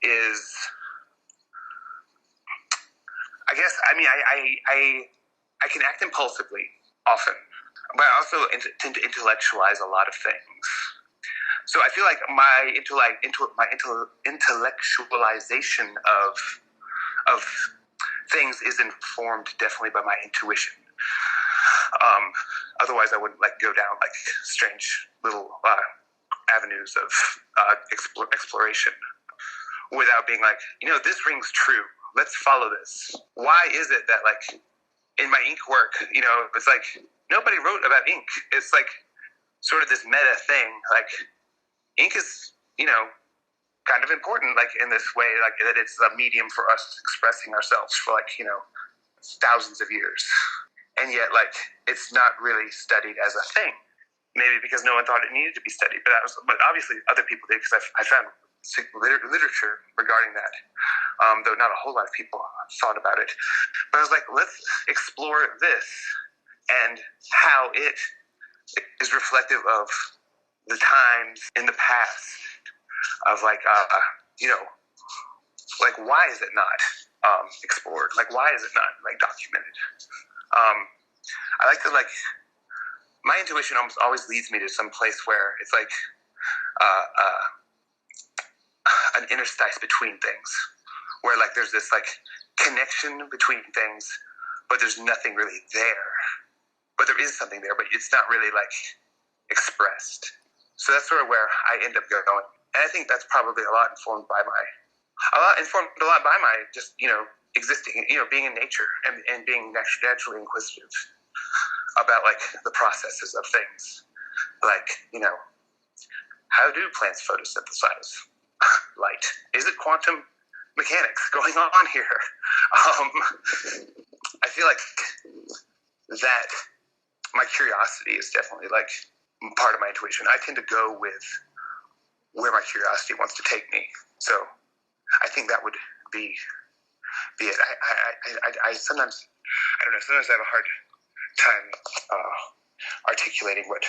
is, I guess, I can act impulsively often, but I also tend to intellectualize a lot of things. So I feel like my intellectualization of things is informed definitely by my intuition. Otherwise, I wouldn't go down strange little avenues of exploration without being this rings true. Let's follow this. Why is it that in my ink work, it's nobody wrote about ink. It's sort of this meta thing. Ink is kind of important in this way, that it's a medium for us expressing ourselves for thousands of years. And yet, it's not really studied as a thing. Maybe because no one thought it needed to be studied, but obviously other people did, because I found literature regarding that, though not a whole lot of people thought about it. But I was let's explore this and how it is reflective of the times in the past of why is it not explored? Why is it not documented? I like to my intuition almost always leads me to some place where it's an interstice between things, where there's this connection between things, but there's nothing really there. But there is something there, but it's not really expressed. So that's sort of where I end up going, and I think that's probably a lot informed by my just existing, being in nature and being naturally inquisitive about the processes of things, how do plants photosynthesize light? Is it quantum mechanics going on here? I feel that my curiosity is definitely part of my intuition. I tend to go with where my curiosity wants to take me. So I think that would be it. I sometimes, I don't know, sometimes I have a hard time articulating what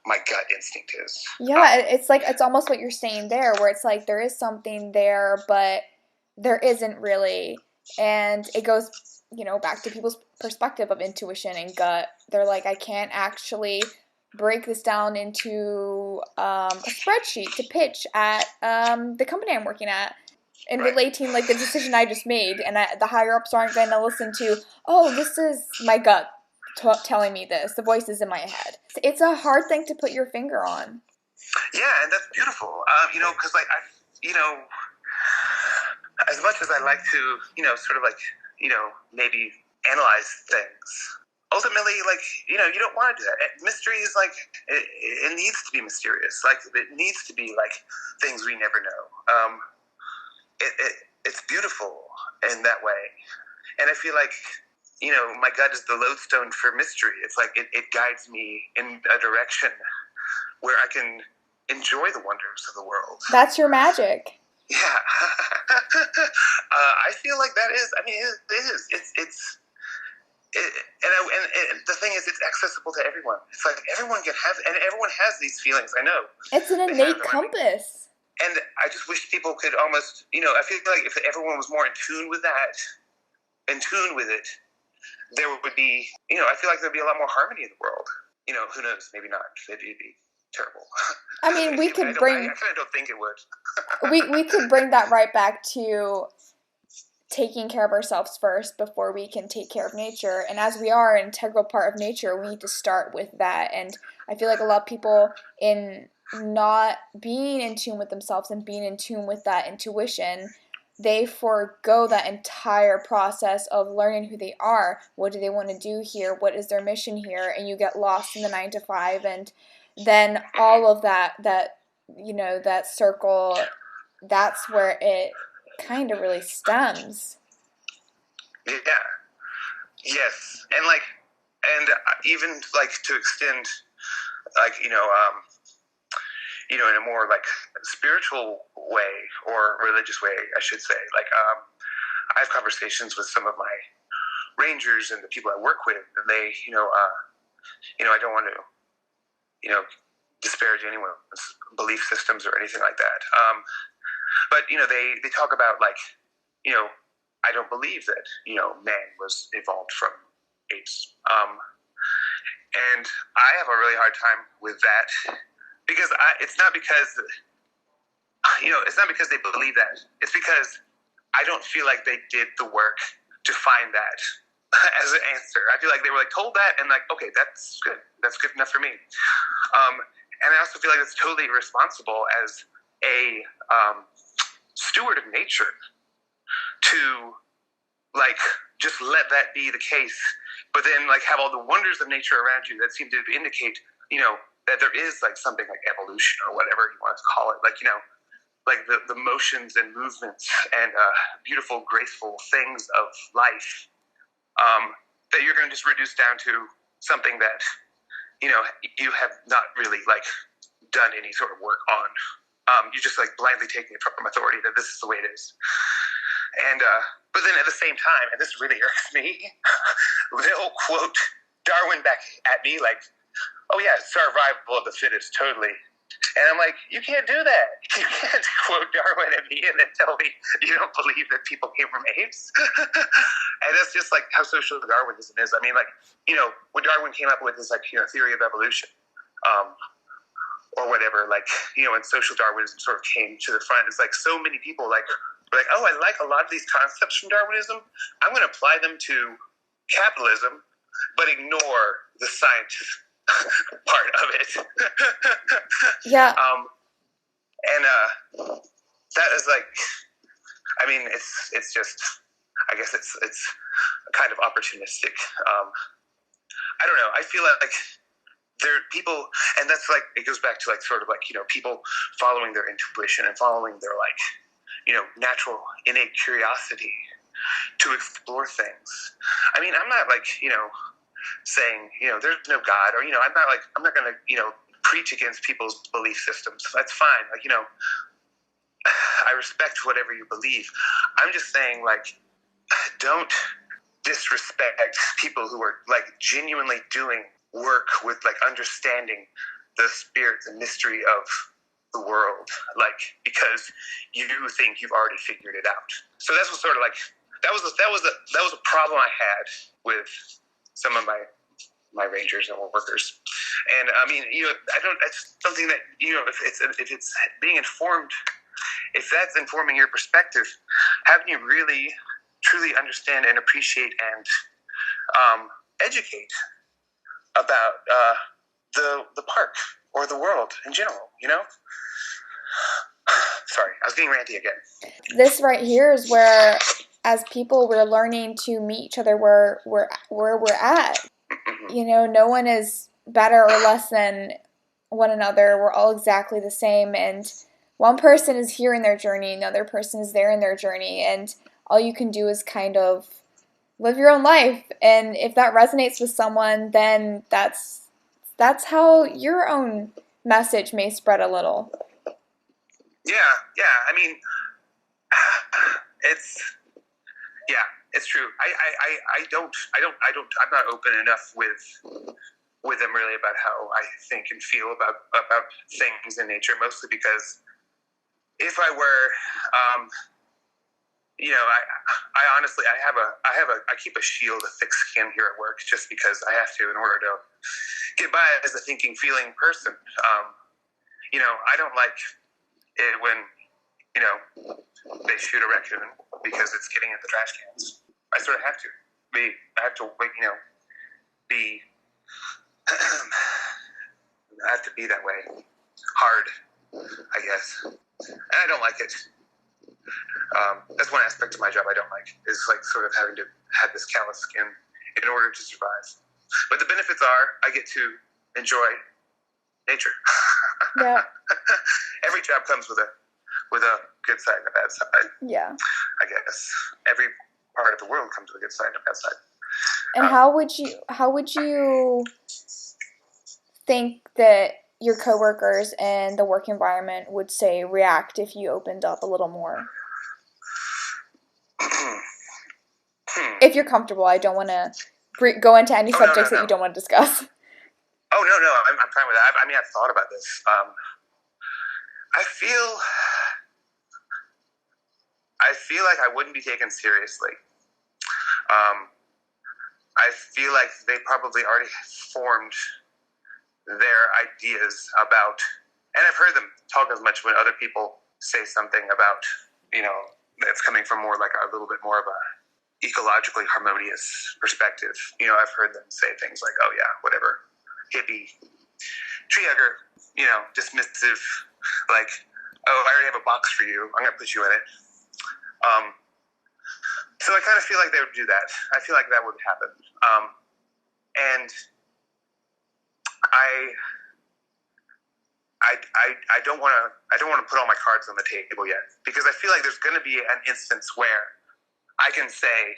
my gut instinct is. Yeah, it's almost what you're saying there, where it's there is something there, but there isn't really And it goes, back to people's perspective of intuition and gut. They're like, I can't actually break this down into a spreadsheet to pitch at the company I'm working at and Right. relating like the decision I just made. And the higher ups aren't going to listen to, oh, this is my gut telling me this. The voice is in my head. It's a hard thing to put your finger on. Yeah, and that's beautiful. Because like as much as I like to, sort of like, maybe analyze things, ultimately, like, you don't want to do that. Mystery is like, it needs to be mysterious. Like, it needs to be like things we never know. It's beautiful in that way. And I feel like, my gut is the lodestone for mystery. It's like, it guides me in a direction where I can enjoy the wonders of the world. That's your magic. Yeah. I feel like that is, it is. And the thing is, it's accessible to everyone. It's like everyone can have, and everyone has these feelings. I know. It's an innate compass. And I just wish people could almost, I feel like if everyone was more in tune with that, in tune with it, there would be, I feel like there'd be a lot more harmony in the world. Who knows? Maybe not. Maybe it'd be terrible. I mean, we could bring. I kind of don't think it would. we could bring that right back to taking care of ourselves first before we can take care of nature. And as we are an integral part of nature, we need to start with that. And I feel like a lot of people, in not being in tune with themselves and being in tune with that intuition, they forego that entire process of learning who they are. What do they want to do here? What is their mission here? And you get lost in the 9 to 5, and then all of that circle, that's where it kind of really stems. Yeah. Yes. And even like to extend, like, in a more like spiritual way or religious way, I should say. Like, I have conversations with some of my rangers and the people I work with, and they, I don't want to, disparage anyone's belief systems or anything like that. But, they talk about, like, I don't believe that, man was evolved from apes. And I have a really hard time with that because it's not because, it's not because they believe that. It's because I don't feel like they did the work to find that as an answer. I feel like they were like told that and like, okay, that's good. That's good enough for me. And I also feel like it's totally irresponsible as a steward of nature to like just let that be the case, but then like have all the wonders of nature around you that seem to indicate, that there is like something like evolution or whatever you want to call it, like, like the motions and movements and beautiful, graceful things of life that you're going to just reduce down to something that, you have not really like done any sort of work on. You just like blindly taking it from authority that this is the way it is. And, but then at the same time, and this really irks me, they'll quote Darwin back at me like, oh yeah, survival of the fittest, totally. And I'm like, you can't do that. You can't quote Darwin at me and then tell me you don't believe that people came from apes. And that's just like how social Darwinism is. I mean, like, when Darwin came up with his like, theory of evolution, or whatever, like, when social Darwinism sort of came to the front, it's like so many people like, were like, oh, I like a lot of these concepts from Darwinism. I'm going to apply them to capitalism, but ignore the scientific part of it. Yeah. And that is like, I mean, it's just, I guess it's kind of opportunistic. I don't know. I feel like there are people, and that's like, it goes back to like sort of like, people following their intuition and following their like, natural innate curiosity to explore things. I mean, I'm not like, saying, there's no God, or, I'm not going to, preach against people's belief systems. That's fine. Like, I respect whatever you believe. I'm just saying, like, don't disrespect people who are like genuinely doing work with like understanding the spirit, the mystery of the world, like, because you think you've already figured it out. So that's what sort of like, that was a problem I had with some of my rangers and workers. And I mean, it's something that, if it's being informed, if that's informing your perspective, haven't you really truly understand and appreciate and educate about the park or the world in general, Sorry, I was getting ranty again. This right here is where, as people, we're learning to meet each other where we're at. No one is better or less than one another. We're all exactly the same, and one person is here in their journey, another person is there in their journey, and all you can do is kind of live your own life. And if that resonates with someone, then that's how your own message may spread a little. Yeah. I mean, it's true. I'm not open enough with them really about how I think and feel about things in nature, mostly because if I were, I honestly, I keep a shield of thick skin here at work just because I have to in order to get by as a thinking, feeling person. I don't like it when, they shoot a raccoon because it's getting in the trash cans. I sort of have to. I have to, be, I have to be that way. Hard, I guess. And I don't like it. That's one aspect of my job I don't like, is sort of having to have this callous skin in order to survive. But the benefits are I get to enjoy nature. Yeah. Every job comes with a good side and a bad side. Yeah. I guess every part of the world comes with a good side and a bad side. And how would you think that your coworkers and the work environment would react if you opened up a little more? If you're comfortable, I don't want to go into any subjects that you don't want to discuss. Oh, no, I'm fine with that. I've thought about this. I feel like I wouldn't be taken seriously. I feel like they probably already formed their ideas about, and I've heard them talk as much when other people say something about, it's coming from more like a little bit more of a ecologically harmonious perspective. I've heard them say things like, oh yeah, whatever, hippie, tree hugger, dismissive, like, oh, I already have a box for you, I'm going to put you in it. So I kind of feel like they would do that. I feel like that would happen. And I don't want to put all my cards on the table yet, because I feel like there's going to be an instance where I can say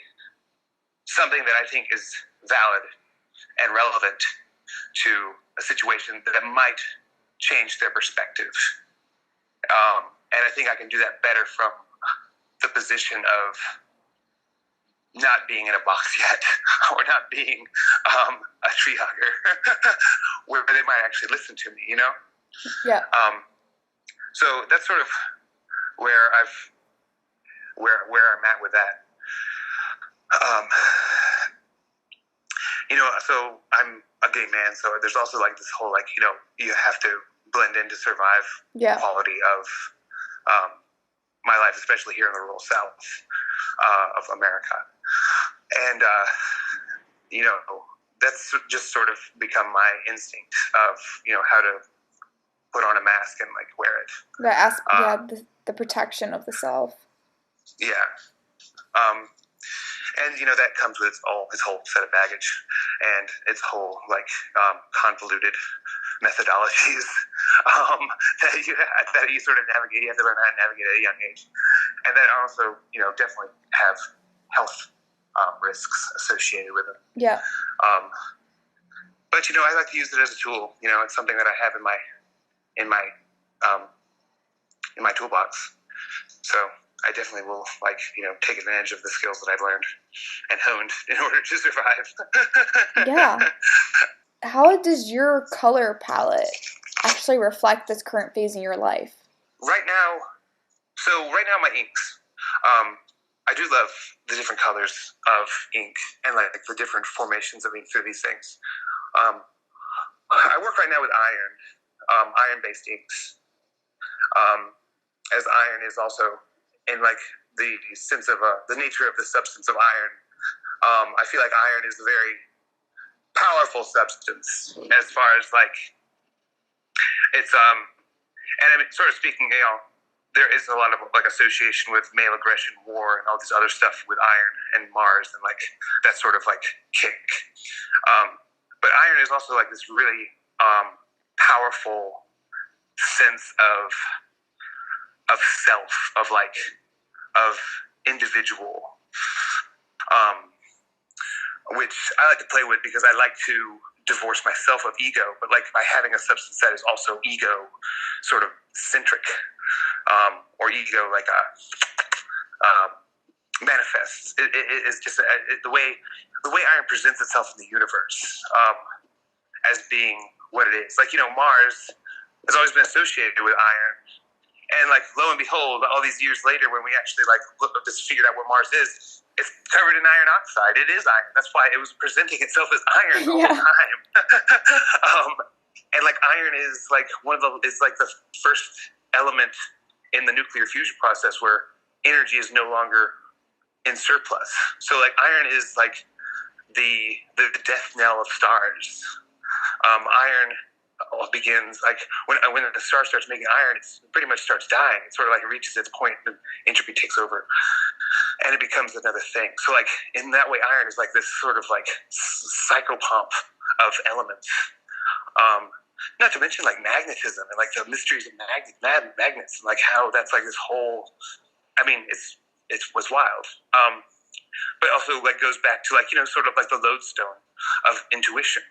something that I think is valid and relevant to a situation that might change their perspective. And I think I can do that better from the position of not being in a box yet, or not being a tree hugger, where they might actually listen to me, Yeah. So that's sort of where I'm at with that. So I'm a gay man, so there's also this whole you have to blend in to survive quality of my life, especially here in the rural South of America. And that's just sort of become my instinct of how to put on a mask and wear it. The protection of the self. Yeah. And that comes with its whole set of baggage and its whole convoluted methodologies that you sort of navigate. You have to learn how to navigate at a young age, and then also definitely have health risks associated with it. Yeah. But I like to use it as a tool. It's something that I have in my toolbox. So I definitely will take advantage of the skills that I've learned and honed in order to survive. Yeah. How does your color palette actually reflect this current phase in your life? Right now my inks. I do love the different colors of ink and like the different formations of ink through these things. I work right now with iron-based inks, as iron is also in like the sense of the nature of the substance of iron. I feel like iron is a very powerful substance as far as like it's and I mean, sort of speaking, there is a lot of like association with male aggression, war, and all this other stuff with iron and Mars and like that sort of like kick. But iron is also like this really powerful sense of self, of individual, which I like to play with because I like to divorce myself of ego, but like by having a substance that is also ego sort of centric, or ego like manifests. It is just the way iron presents itself in the universe, as being what it is. Like, Mars has always been associated with iron. And like, lo and behold, all these years later, when we actually like just figured out what Mars is, it's covered in iron oxide. It is iron. That's why it was presenting itself as iron the whole time. And like, iron is like the first element in the nuclear fusion process where energy is no longer in surplus. So like, iron is like the death knell of stars. Iron begins like when the star starts making iron, it pretty much starts dying. It sort of like it reaches its point and entropy takes over, and it becomes another thing. So like, in that way, iron is like this sort of like psychopomp of elements. Not to mention like magnetism and like the mysteries of magnets and like how that's like this whole. I mean, it was wild. But also like goes back to like sort of like the lodestone of intuition.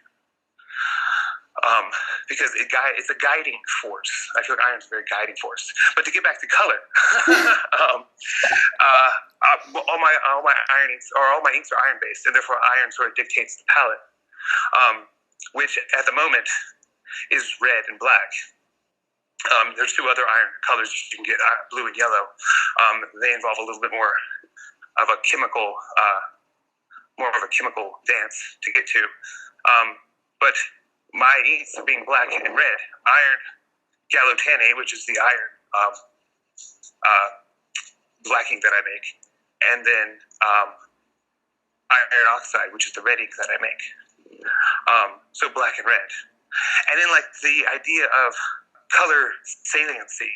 Because it's a guiding force. I feel like iron is a very guiding force. But to get back to color, all my iron inks, or all my inks are iron based, and therefore iron sort of dictates the palette, which at the moment is red and black. There's two other iron colors you can get, blue and yellow. They involve a little bit more of a chemical dance to get to. But my inks being black and red, iron galotane, which is the iron black ink that I make, and then iron oxide, which is the red ink that I make. So black and red. And then like the idea of color saliency,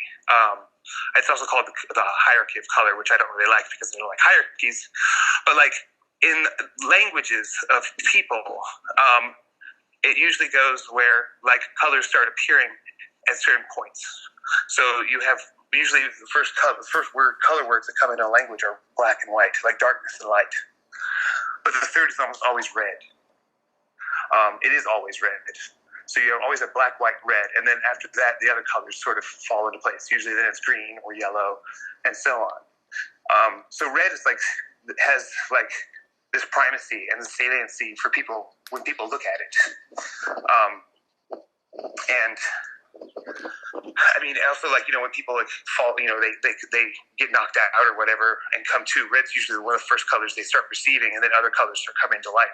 it's also called the hierarchy of color, which I don't really like because they're like hierarchies. But like in languages of people, it usually goes where like colors start appearing at certain points. So you have usually the first color words that come into a language are black and white, like darkness and light. But the third is almost always red. It is always red. So you always have black, white, red, and then after that, the other colors sort of fall into place. Usually then it's green or yellow, and so on. So red is like has like this primacy and the saliency for people when people look at it. And I mean, also like, when people like fall, they get knocked out or whatever and come to, red's usually one of the first colors they start perceiving, and then other colors start coming to light.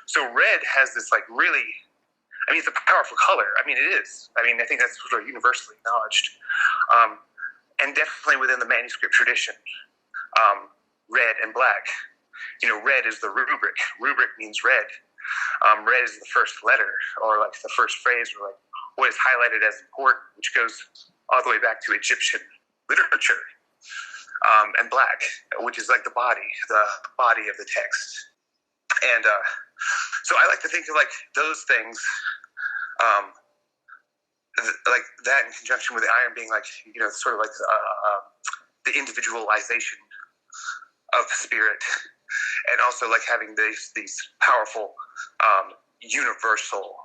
So red has this like really, I mean, it's a powerful color. I mean, it is. I mean, I think that's sort of universally acknowledged. And definitely within the manuscript tradition, red and black. Red is the rubric. Rubric means red. Red is the first letter, or like the first phrase, or like what is highlighted as important, which goes all the way back to Egyptian literature. And black, which is like the body of the text. And so I like to think of like those things, like that in conjunction with the iron being like, sort of like the individualization of spirit, and also like having these powerful universal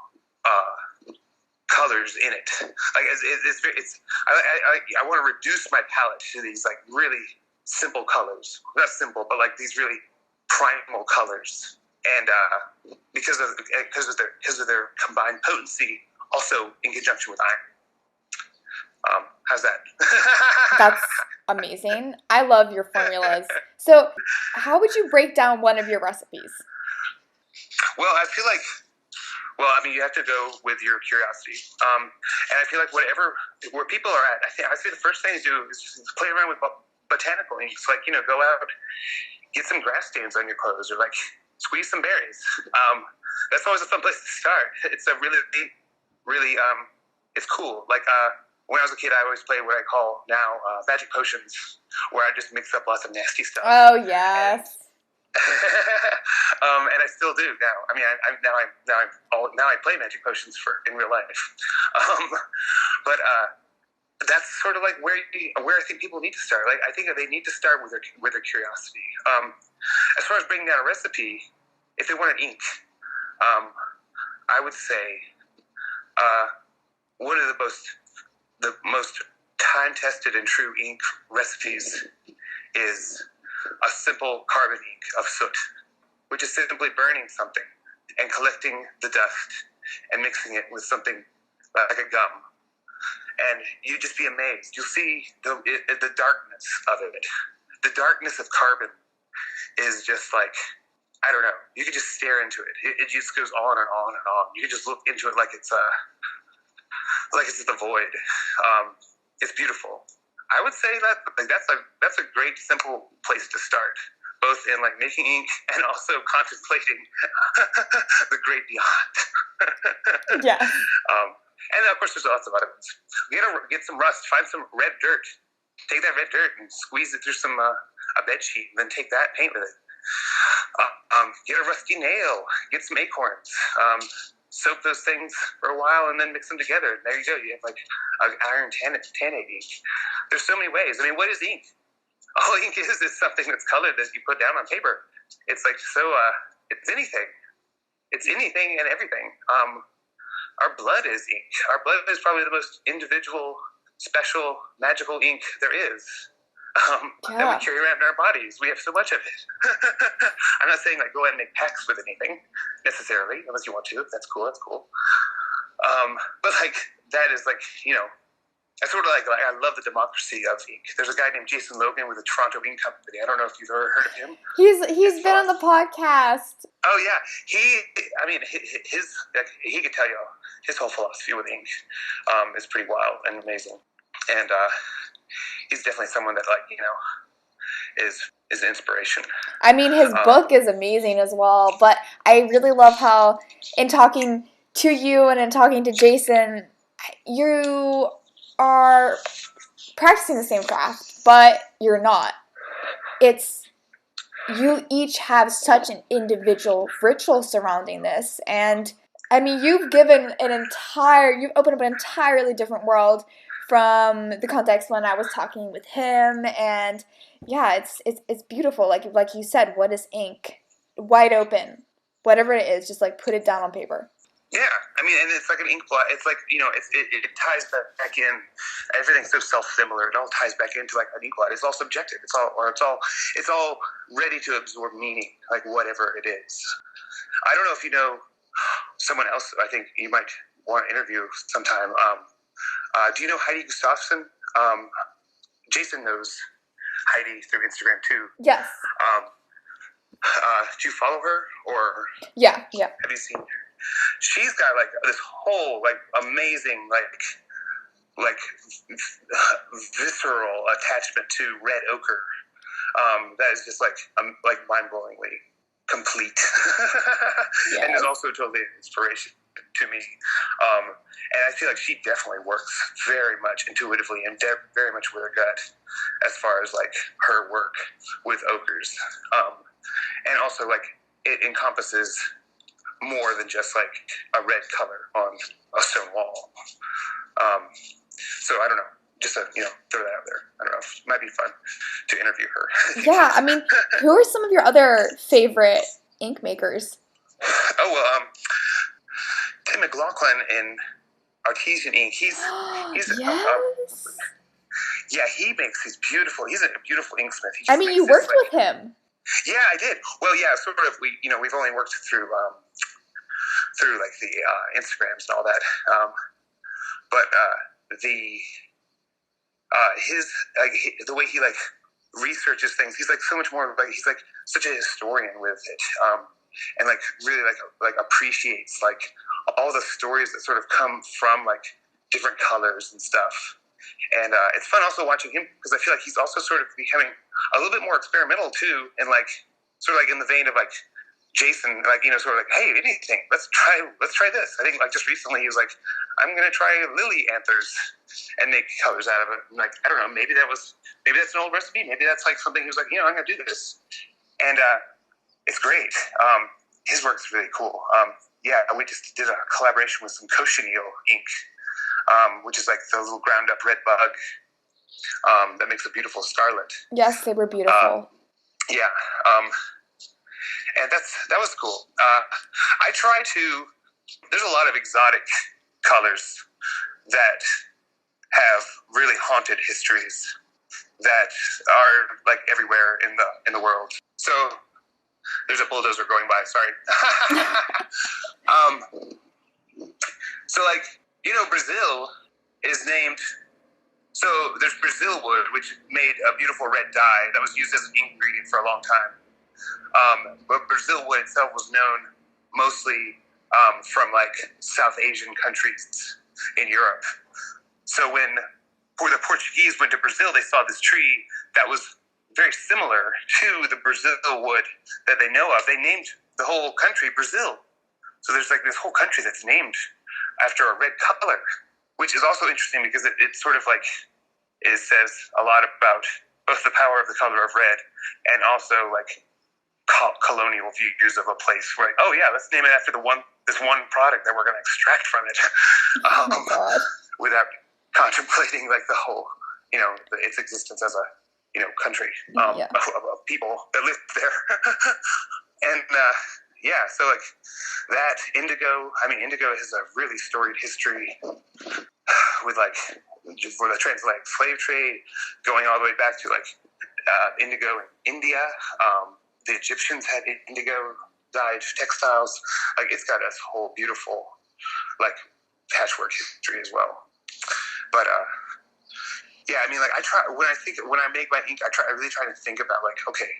colors in it. Like I want to reduce my palette to these like really simple colors, not simple, but like these really primal colors, and because of their combined potency, also in conjunction with iron. How's that? amazing. I love your formulas. So how would you break down one of your recipes? Well, I feel like, you have to go with your curiosity. And I feel like where people are at, I say the first thing to do is just play around with botanical inks. Like, go out, get some grass stains on your clothes, or like squeeze some berries. That's always a fun place to start. It's a really, really, it's cool. Like, when I was a kid, I always played what I call now magic potions, where I just mix up lots of nasty stuff. Oh, yes. And I still do now. I mean, now I play magic potions in real life. But that's sort of like where I think people need to start. Like, I think that they need to start with their curiosity. As far as breaking down a recipe, if they want an ink, I would say one of the most time-tested and true ink recipes is a simple carbon ink of soot, which is simply burning something and collecting the dust and mixing it with something like a gum. And you'd just be amazed. You'll see the darkness of it. The darkness of carbon is just like, I don't know. You could just stare into it. It just goes on and on and on. You could just look into it like it's the void. It's beautiful. I would say that that's a great simple place to start, both in like making ink and also contemplating the great beyond. Yeah. And then, of course, there's lots of other ones. Get some rust. Find some red dirt. Take that red dirt and squeeze it through a bed sheet, and then take that, paint with it. Get a rusty nail. Get some acorns. Soak those things for a while and then mix them together. And there you go. You have like an iron tannate ink. There's so many ways. I mean, what is ink? All ink is something that's colored that you put down on paper. It's like it's anything. It's anything and everything. Our blood is ink. Our blood is probably the most individual, special, magical ink there is. That we carry around in our bodies. We have so much of it. I'm not saying like go ahead and make packs with anything necessarily, unless you want to. That's cool. But like that is like, I sort of like I love the democracy of ink. There's a guy named Jason Logan with the Toronto Ink Company. I don't know if you've ever heard of him. He's been on the podcast. Oh yeah, he could tell you his whole philosophy with ink is pretty wild and amazing, and he's definitely someone that is an inspiration. I mean, his book is amazing as well, but I really love how in talking to you and in talking to Jason, you are practicing the same craft, but you're not. You each have such an individual ritual surrounding this, and I mean, you've opened up an entirely different world from the context when I was talking with him, and yeah, it's beautiful. Like you said, what is ink? Wide open, whatever it is, just like put it down on paper. Yeah, I mean, and it's like an ink blot. It's like it ties back in. Everything's so self-similar. It all ties back into like an ink blot. It's all subjective. It's all ready to absorb meaning, like whatever it is. I don't know if you know someone else. I think you might want to interview sometime. Do you know Heidi Gustafsson? Jason knows Heidi through Instagram too. Yes. Do you follow her or? Yeah. Have you seen her? She's got like this whole like amazing like visceral attachment to red ochre. That is just like mind-blowingly complete, yes. And is also totally an inspiration to me. And I feel like she definitely works very much intuitively and very much with her gut as far as like her work with ochres. And also like it encompasses more than just like a red color on a stone wall. So I don't know, just to, throw that out there. I don't know, it might be fun to interview her. Yeah, I mean, who are some of your other favorite ink makers? Oh, well, Tim McLaughlin in Artesian Ink. He's yes. Yeah, he makes these beautiful. He's a beautiful inksmith. I mean, you worked with him. Yeah, I did. Well, yeah, sort of. We've only worked through like the Instagrams and all that. But the way he like researches things, he's like so much more like he's like such a historian with it, and like really like appreciates like all the stories that sort of come from like different colors and stuff. And it's fun also watching him because I feel like he's also sort of becoming a little bit more experimental too, and like sort of like in the vein of like Jason, like, you know, sort of like, hey, anything, let's try this. I think like just recently he was like, I'm gonna try lily anthers and make colors out of it. And like, I don't know, maybe that's an old recipe, maybe that's like something he was like, you know, I'm gonna do this, and it's great. His work's really cool. Yeah, we just did a collaboration with some cochineal ink, which is like the little ground up red bug that makes a beautiful scarlet. Yes, they were beautiful. Yeah. And that was cool. I try to. There's a lot of exotic colors that have really haunted histories that are like everywhere in the world. So there's a bulldozer going by. Sorry. So like, you know, Brazil is named. So there's Brazil wood, which made a beautiful red dye that was used as an ingredient for a long time. But Brazil wood itself was known mostly from like South Asian countries in Europe. So when the Portuguese went to Brazil, they saw this tree that was very similar to the Brazil wood that they know of. They named the whole country Brazil. So there's like this whole country that's named after a red color, which is also interesting because it sort of like says a lot about both the power of the color of red and also like colonial views of a place where, like, oh yeah, let's name it after this one product that we're going to extract from it, Oh my God. without contemplating like the whole, you know, its existence as a, you know, country of people that live there. And yeah, so like that indigo has a really storied history with like for the transatlantic slave trade going all the way back to like indigo in India. The Egyptians had indigo dyed textiles. Like it's got a whole beautiful like patchwork history as well. But yeah, I mean, like I make my ink, I really try to think about like, okay,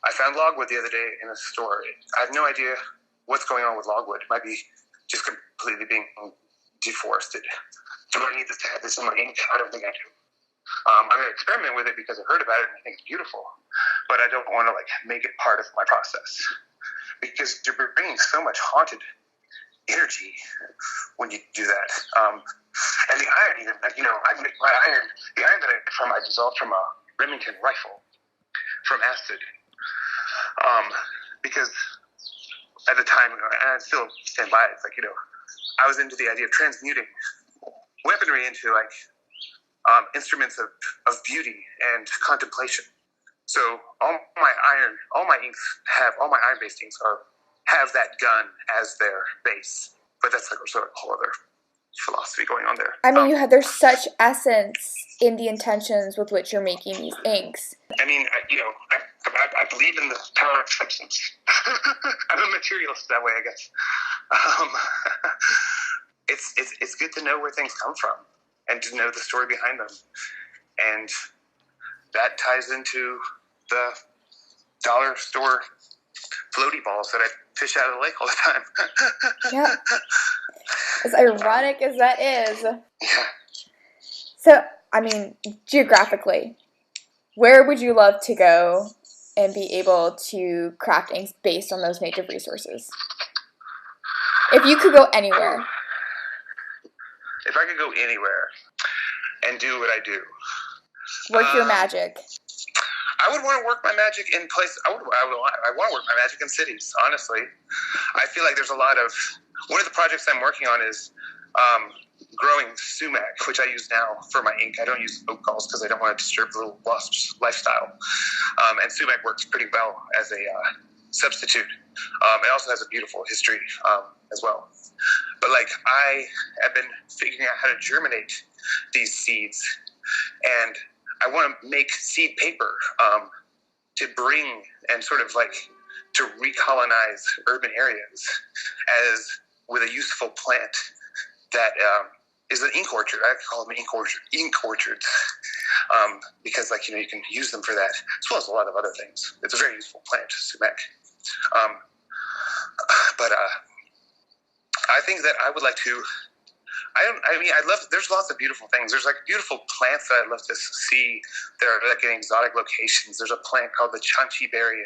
I found logwood the other day in a store. I have no idea what's going on with logwood. It might be just completely being deforested. Do I need to have this in my ink? I don't think I do. I'm going to experiment with it because I heard about it and I think it's beautiful, but I don't want to like make it part of my process because you're bringing so much haunted energy when you do that. And the iron, even, you know, the iron that I dissolved from a Remington rifle from acid, because at the time, and I still stand by it, it's like, you know, I was into the idea of transmuting weaponry into like instruments of beauty and contemplation. So all my iron-based inks have that gun as their base, but that's like sort of a whole other philosophy going on there. I mean, there's such essence in the intentions with which you're making these inks. I mean, I believe in the power of substance. I'm a materialist that way, I guess. It's good to know where things come from and to know the story behind them, and that ties into the dollar store floaty balls that I fish out of the lake all the time. Yeah. As ironic as that is. Yeah. So, I mean, geographically, where would you love to go and be able to craft inks based on those native resources? If you could go anywhere. If I could go anywhere and do what I do. Work your magic. I would want to work my magic in places. I want to work my magic in cities, honestly. I feel like there's a lot of... One of the projects I'm working on is growing sumac, which I use now for my ink. I don't use oak galls because I don't want to disturb the little wasp's lifestyle. And sumac works pretty well as a substitute. It also has a beautiful history as well. But like I have been figuring out how to germinate these seeds, and I want to make seed paper to bring and sort of like to recolonize urban areas as with a useful plant that is an ink orchard. I call them ink orchards, because you can use them for that as well as a lot of other things. It's a very useful plant, sumac. But I think that I would like to. I love. There's lots of beautiful things. There's beautiful plants that I'd love to see that are in exotic locations. There's a plant called the chanchi berry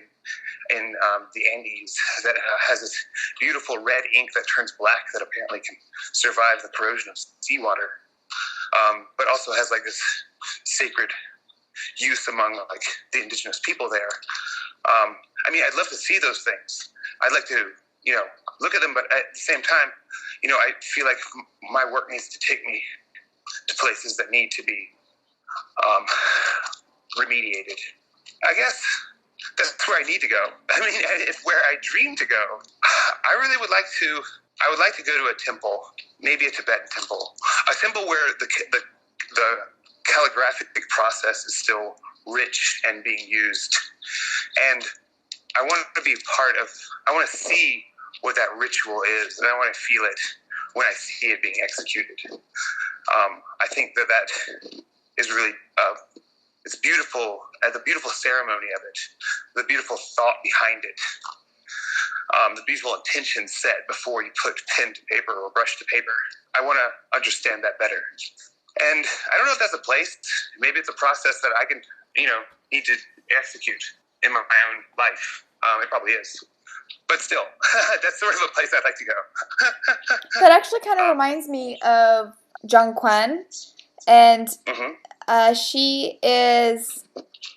in the Andes that has this beautiful red ink that turns black that apparently can survive the corrosion of seawater, but also has this sacred use among the indigenous people there. I'd love to see those things. I'd like to look at them, but at the same time, I feel like my work needs to take me to places that need to be remediated. I guess that's where I need to go. It's where I dream to go. I really would like to. I would like to go to a temple, maybe a Tibetan temple, a temple where the calligraphic process is still rich and being used, and I want to be part of. I want to see what that ritual is, and I want to feel it when I see it being executed. I think that is really it's beautiful. The beautiful ceremony of it, the beautiful thought behind it, the beautiful intention set before you put pen to paper or brush to paper. I want to understand that better, and I don't know if that's a place. Maybe it's a process that I can, need to execute in my own life. It probably is. But still, that's sort of a place I'd like to go. That actually kind of reminds me of Jung Kwan, and she is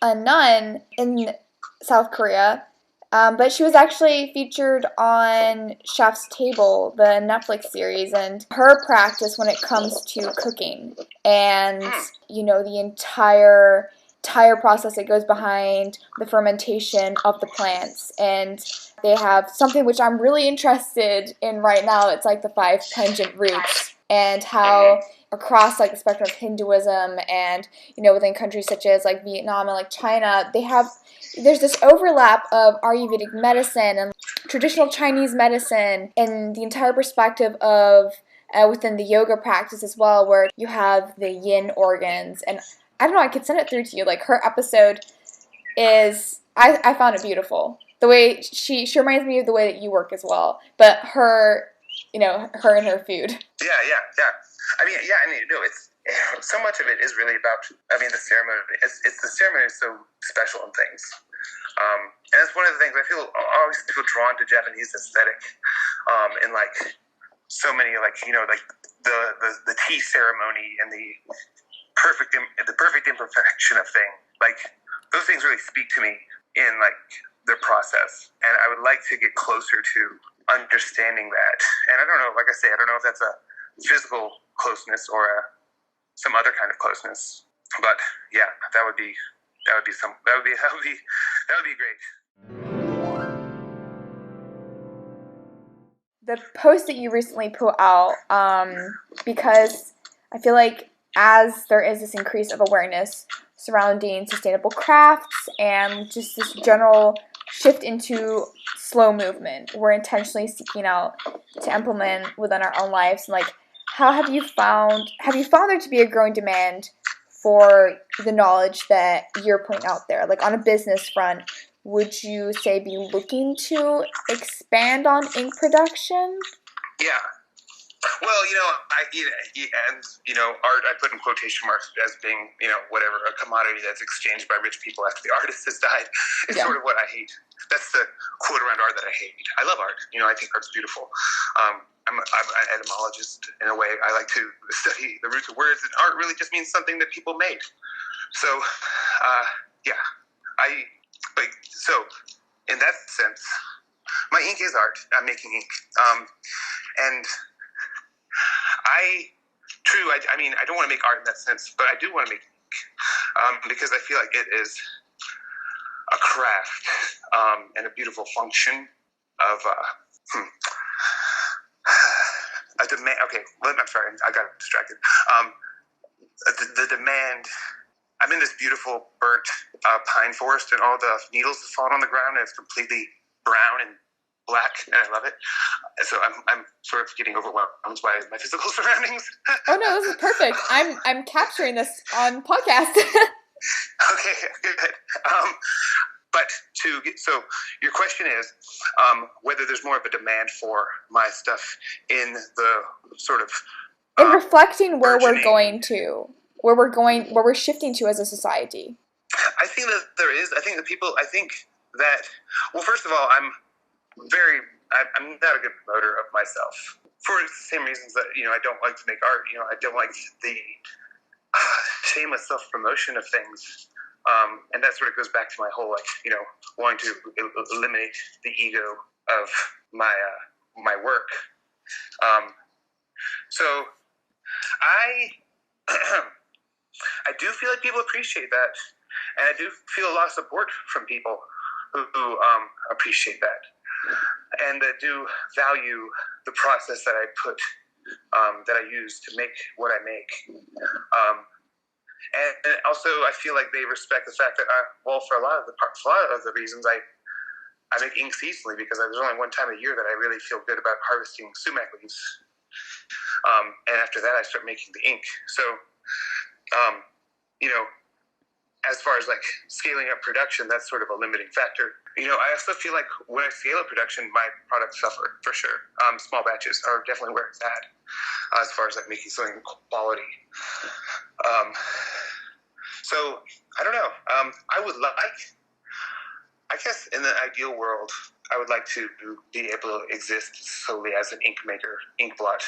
a nun in South Korea, but she was actually featured on Chef's Table, the Netflix series, and her practice when it comes to cooking and, the entire process that goes behind the fermentation of the plants. And they have something which I'm really interested in right now. It's the 5 pungent roots, and how across the spectrum of Hinduism and within countries such as Vietnam and China, there's this overlap of Ayurvedic medicine and traditional Chinese medicine, and the entire perspective of within the yoga practice as well, where you have the yin organs. And I don't know, I could send it through to you. Her episode is, I found it beautiful. The way she reminds me of the way that you work as well. But her and her food. Yeah. It's so much of it is really about, the ceremony. It's the ceremony is so special in things. And that's one of the things I always feel drawn to Japanese aesthetic. And so many, the tea ceremony and the perfect imperfection of things. Those things really speak to me in their process, and I would like to get closer to understanding that. And I don't know, I don't know if that's a physical closeness or some other kind of closeness, but yeah, that would be great. The post that you recently put out, because I feel like as there is this increase of awareness surrounding sustainable crafts and just this general shift into slow movement, we're intentionally seeking out to implement within our own lives. And how have you found there to be a growing demand for the knowledge that you're putting out there? On a business front, would you say be looking to expand on ink production? Yeah. Well, art I put in quotation marks as being, whatever, a commodity that's exchanged by rich people after the artist has died. It's sort of what I hate. That's the quote around art that I hate. I love art. I think art's beautiful. I'm an etymologist in a way. I like to study the roots of words, and art really just means something that people made. So, so in that sense, my ink is art. I'm making ink. And I don't want to make art in that sense, but I do want to make ink, because I feel like it is a craft, and a beautiful function of a demand. Okay, I'm sorry, I got distracted. The demand. I'm in this beautiful burnt pine forest, and all the needles have fallen on the ground, and it's completely brown and black, and I love it. So I'm sort of getting overwhelmed by my physical surroundings. Oh no, this is perfect. I'm capturing this on podcast. Okay, good. But so your question is whether there's more of a demand for my stuff in the sort of and reflecting where we're going to, where we're shifting to as a society. I think that there is. I think that, well, first of all, I'm not a good promoter of myself for the same reasons that, I don't like to make art. I don't like the shameless self-promotion of things. And that sort of goes back to my whole, wanting to eliminate the ego of my work. So I do feel like people appreciate that, and I do feel a lot of support from people who appreciate that, and that do value the process that I put, that I use to make what I make. And also, I feel like they respect the fact that, for a lot of the reasons, I make ink seasonally, because there's only one time a year that I really feel good about harvesting sumac leaves. And after that, I start making the ink. So, as far as scaling up production, that's sort of a limiting factor. I also feel like when I scale up production, my products suffer for sure. Small batches are definitely where it's at, as far as making something quality. So I don't know. I guess in the ideal world, I would like to be able to exist solely as an ink maker, ink blot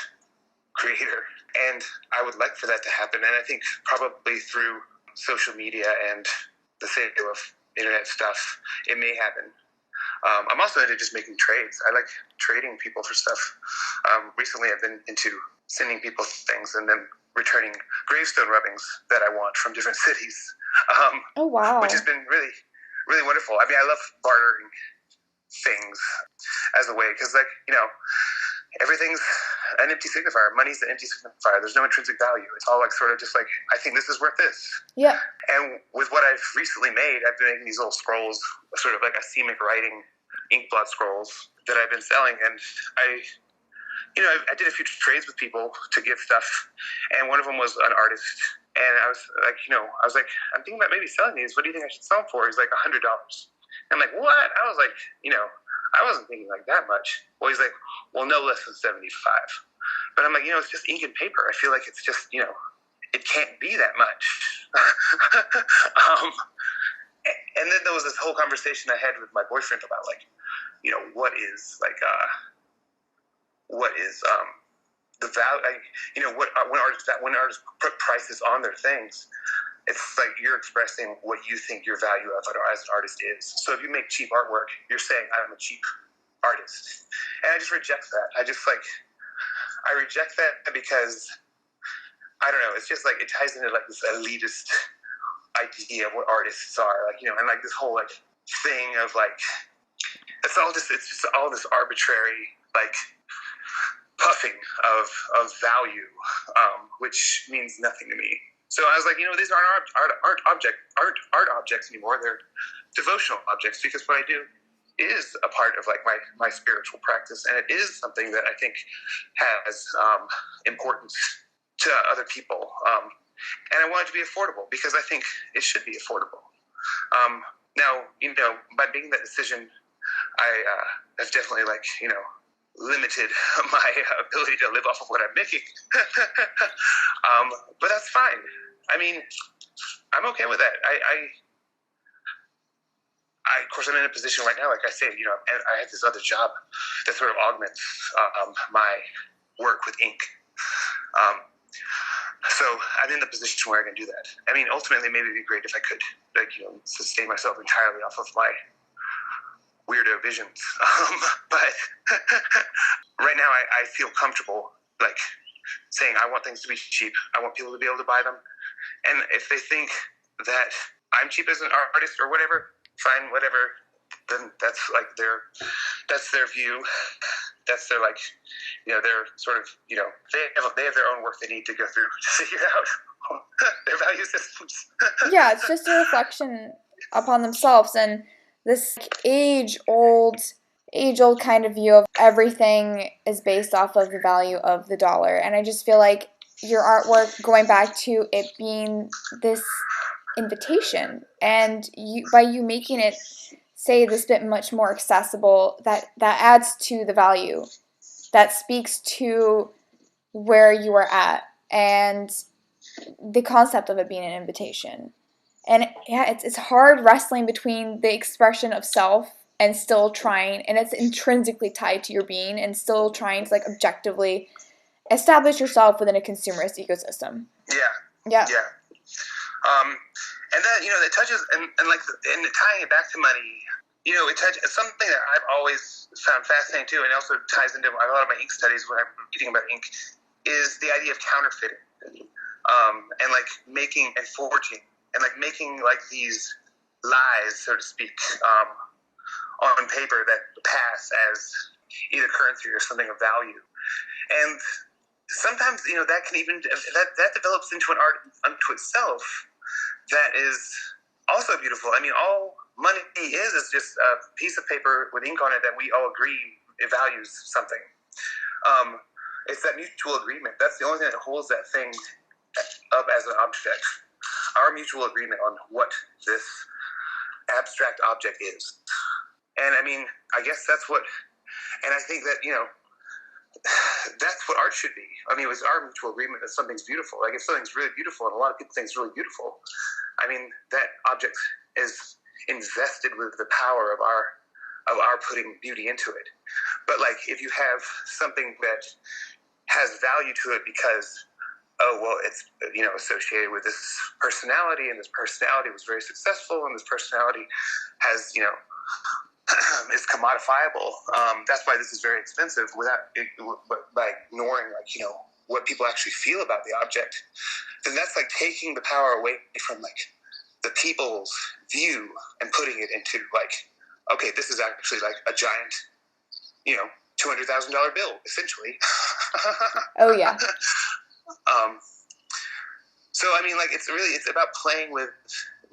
creator. And I would like for that to happen. And I think probably through social media and the sale of internet stuff, it may happen. I'm also into just making trades. I like trading people for stuff. Recently, I've been into sending people things and then returning gravestone rubbings that I want from different cities. Oh, wow. Which has been really, really wonderful. I mean, I love bartering things as a way, because everything's an empty signifier. Money's an empty signifier. There's no intrinsic value. It's all sort of just I think this is worth this. Yeah. And with what I've recently made, I've been making these little scrolls, sort of scenic writing ink blot scrolls that I've been selling. And I did a few trades with people to give stuff, and one of them was an artist. And I was I'm thinking about maybe selling these. What do you think I should sell them for? He's like, $100. I'm like, what? I was like, I wasn't thinking that much. Well, he's like, well, no less than 75. But I'm like, it's just ink and paper. I feel like it's just, it can't be that much. And then there was this whole conversation I had with my boyfriend about what is the value, when artists put prices on their things, it's you're expressing what you think your value as an artist is. So if you make cheap artwork, you're saying I'm a cheap artist. And I just reject that. I reject that because, I don't know, it's just it ties into this elitist idea of what artists are. And this whole thing of it's just all this arbitrary puffing of value, which means nothing to me. So I was like, these aren't art objects anymore. They're devotional objects, because what I do is a part of my spiritual practice, and it is something that I think has importance to other people. And I want it to be affordable, because I think it should be affordable. Now, by making that decision, I have definitely limited my ability to live off of what I'm making. But that's fine. I mean, I'm okay with that. Of course, I'm in a position right now, like I said, I have this other job that sort of augments my work with ink. So I'm in the position where I can do that. I mean, ultimately, maybe it'd be great if I could, sustain myself entirely off of my weirdo visions. But right now, I feel comfortable, saying I want things to be cheap. I want people to be able to buy them. And if they think that I'm cheap as an artist or whatever, fine, whatever. Then that's their view. That's their they're sort of they have their own work they need to go through to figure out their value systems. Yeah, it's just a reflection upon themselves, and this age-old age-old kind of view of everything is based off of the value of the dollar. And I just feel like your artwork, going back to it being this invitation, and by you making it say this bit much more accessible, that adds to the value, that speaks to where you are at, and the concept of it being an invitation. And yeah, it's hard wrestling between the expression of self and still trying, and it's intrinsically tied to your being, and still trying to like objectively establish yourself within a consumerist ecosystem. Yeah. And then, it touches, and tying it back to money, it touches something that I've always found fascinating too, and also ties into a lot of my ink studies when I'm reading about ink, is the idea of counterfeiting, and like making and forging, and like making like these lies, so to speak, on paper that pass as either currency or something of value. And sometimes, that can even, that develops into an art unto itself that is also beautiful. I mean, all money is just a piece of paper with ink on it that we all agree it values something. It's that mutual agreement. That's the only thing that holds that thing up as an object. Our mutual agreement on what this abstract object is. And I mean, I guess that's what, and I think that, that's what art should be. I mean, it was our mutual agreement that something's beautiful. Like if something's really beautiful, and a lot of people think it's really beautiful, I mean, that object is invested with the power of our putting beauty into it. But like, if you have something that has value to it because, oh, well, it's, associated with this personality, and this personality was very successful, and this personality has, is commodifiable. That's why this is very expensive, by ignoring, like, what people actually feel about the object. Then that's like taking the power away from like the people's view and putting it into like, okay, this is actually like a giant, $200,000 bill, essentially. Oh yeah. So I mean, like, it's about playing with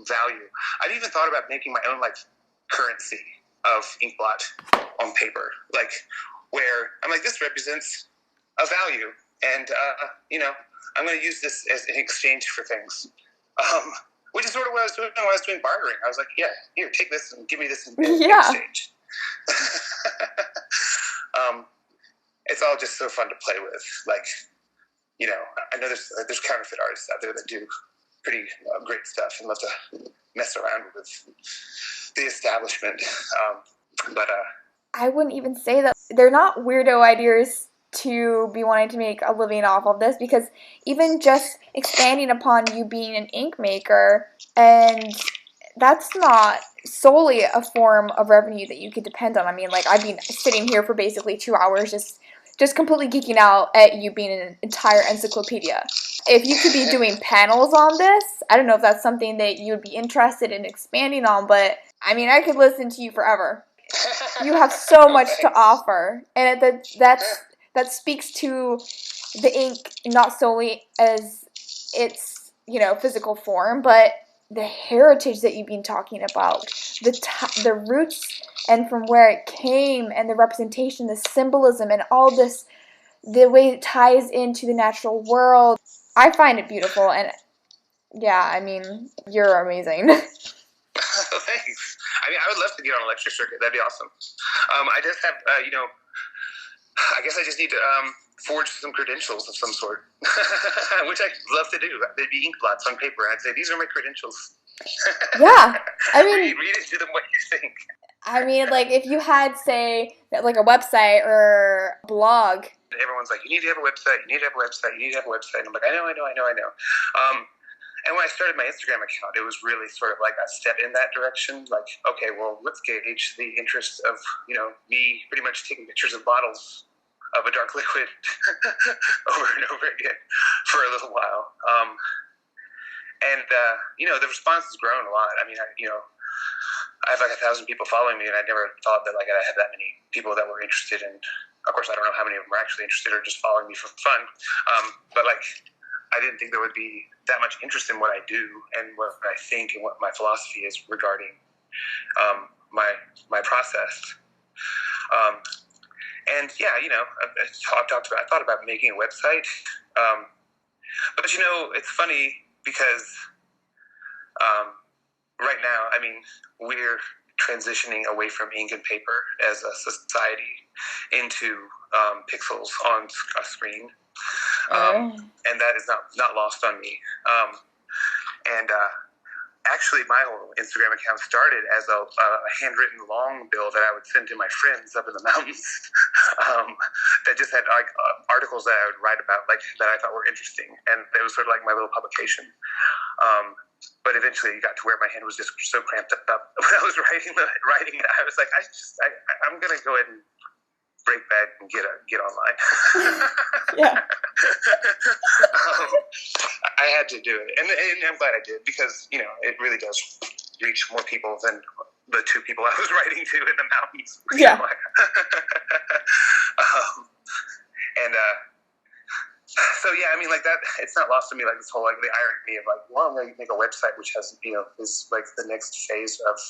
value. I've even thought about making my own like currency of ink blot on paper, like where I'm like, this represents a value, and I'm going to use this as an exchange for things, which is sort of what I was doing when I was doing bartering. I was like, yeah, here, take this and give me this in exchange. It's all just so fun to play with. Like, I know there's counterfeit artists out there that do pretty great stuff and love to mess around with the establishment. But I wouldn't even say that they're not weirdo ideas to be wanting to make a living off of this, because even just expanding upon you being an ink maker, and that's not solely a form of revenue that you could depend on. I mean, like, I've been sitting here for basically 2 hours just completely geeking out at you being an entire encyclopedia. If you could be doing panels on this, I don't know if that's something that you would be interested in expanding on, but I mean, I could listen to you forever. You have so much to offer, and that speaks to the ink not solely as its physical form, but the heritage that you've been talking about, the roots and from where it came, and the representation, the symbolism, and all this, the way it ties into the natural world. I find it beautiful, and yeah, I mean, you're amazing. Thanks. I mean, I would love to get on a lecture circuit. That'd be awesome. I just have, I guess I just need to forge some credentials of some sort, which I'd love to do. They'd be ink blots on paper, and I'd say, these are my credentials. Yeah, I mean, read it to them what you think. I mean, like, if you had, say, like a website or a blog. Everyone's like, you need to have a website, you need to have a website, you need to have a website. And I'm like, I know. And when I started my Instagram account, it was really sort of like a step in that direction. Like, okay, well, let's gauge the interest of, me pretty much taking pictures of bottles of a dark liquid over and over again for a little while. The response has grown a lot. I mean, I have like 1,000 people following me, and I never thought that like I'd have that many people that were interested in. Of course, I don't know how many of them are actually interested or just following me for fun. But like, I didn't think there would be that much interest in what I do and what I think and what my philosophy is regarding my process. And yeah, I thought about making a website, but it's funny because right now, I mean, we're transitioning away from ink and paper as a society into pixels on a screen, and that is not lost on me. And actually, my whole Instagram account started as a handwritten long bill that I would send to my friends up in the mountains. That just had like articles that I would write about, like that I thought were interesting, and it was sort of like my little publication. But eventually, it got to where my hand was just so cramped up when I was writing it. I was like, I'm gonna go ahead and break that and get online. Yeah. I had to do it, and I'm glad I did, because it really does reach more people than the two people I was writing to in the mountains. Yeah. So yeah, I mean, like that. It's not lost to me, like this whole like the irony of like, well, I'm going to make a website which has is like the next phase of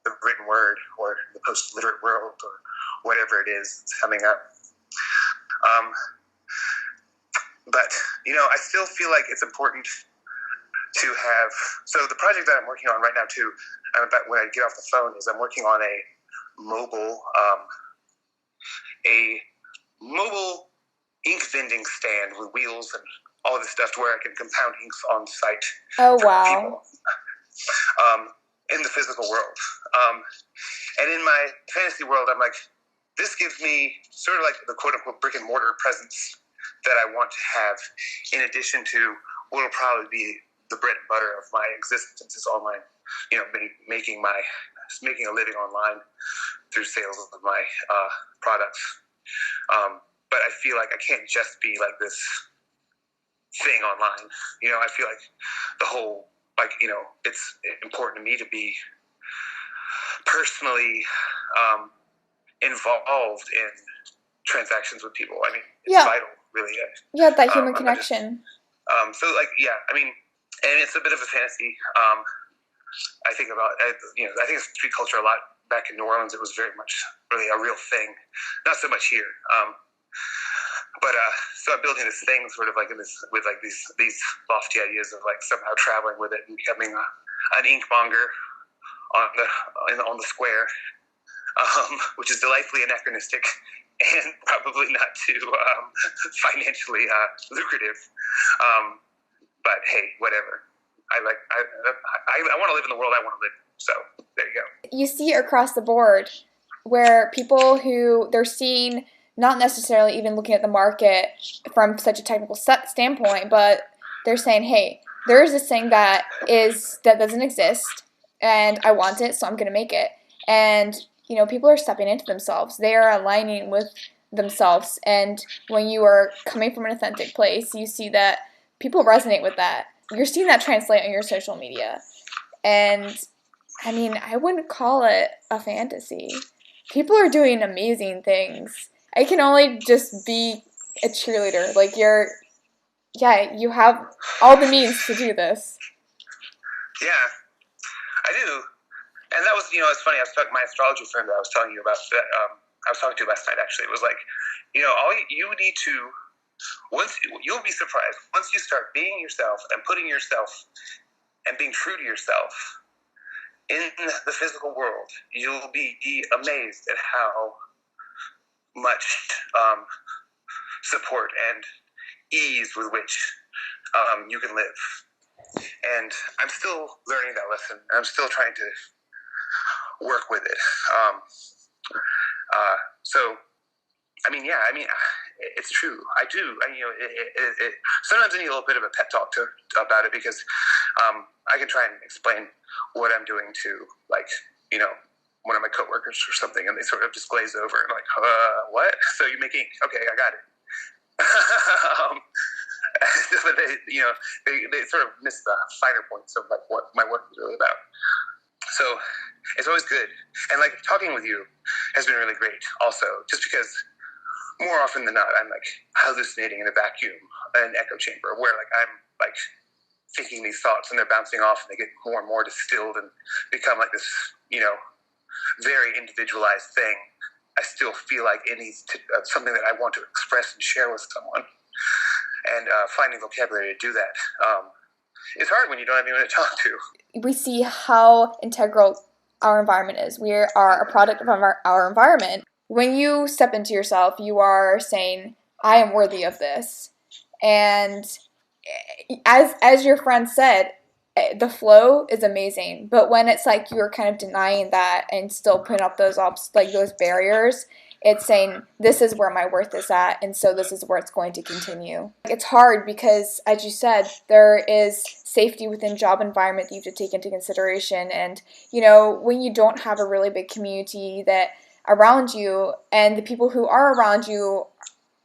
the written word or the post-literate world or whatever it is that's coming up. But I still feel like it's important to have. So the project that I'm working on right now too, when I get off the phone, is I'm working on a mobile ink vending stand with wheels and all this stuff, to where I can compound inks on site. Oh, for wow. people. In the physical world. And in my fantasy world, I'm like, this gives me sort of like the quote-unquote brick and mortar presence that I want to have, in addition to what will probably be the bread and butter of my existence is online. Making a living online through sales of my products. But I feel like I can't just be like this thing online. I feel like the whole, it's important to me to be personally involved in transactions with people. I mean, it's vital, really. Yeah, that human connection. And it's a bit of a fantasy. I think it's street culture a lot. Back in New Orleans, it was very much really a real thing. Not so much here. So I'm building this thing sort of like with like these lofty ideas of like somehow traveling with it and becoming an ink monger on the square, which is delightfully anachronistic and probably not too financially lucrative. But hey, whatever. I want to live in the world I want to live in. So there you go. You see it across the board, where people who they're seeing, not necessarily even looking at the market from such a technical standpoint, but they're saying, hey, there is this thing that doesn't exist, and I want it, so I'm going to make it. And, people are stepping into themselves. They are aligning with themselves. And when you are coming from an authentic place, you see that people resonate with that. You're seeing that translate on your social media. And, I mean, I wouldn't call it a fantasy. People are doing amazing things. I can only just be a cheerleader. Like, you have all the means to do this. Yeah, I do. And that was, it's funny, I was talking to my astrology friend that I was telling you about, that I was talking to last night, actually. It was like, all you need to, you'll be surprised, once you start being yourself and putting yourself and being true to yourself in the physical world, you'll be amazed at how much support and ease with which you can live. And I'm still learning that lesson. I'm still trying to work with it. It's true. I do. Sometimes I need a little bit of a pep talk about it, because I can try and explain what I'm doing to, like, one of my coworkers or something, and they sort of just glaze over and like, what? So you make ink? Okay, I got it. But they sort of miss the finer points of like what my work is really about. So it's always good, and like talking with you has been really great. Also, just because more often than not, I'm like hallucinating in a vacuum, an echo chamber, where like I'm like thinking these thoughts and they're bouncing off, and they get more and more distilled and become like this, very individualized thing. I still feel like it needs to something that I want to express and share with someone. And finding vocabulary to do that. It's hard when you don't have anyone to talk to. We see how integral our environment is. We are a product of our environment. When you step into yourself, you are saying, I am worthy of this. And as your friend said, the flow is amazing. But when it's like you're kind of denying that and still putting up those those barriers, it's saying, this is where my worth is at, and so this is where it's going to continue. It's hard because, as you said, there is safety within job environment that you have to take into consideration. And, when you don't have a really big community that around you, and the people who are around you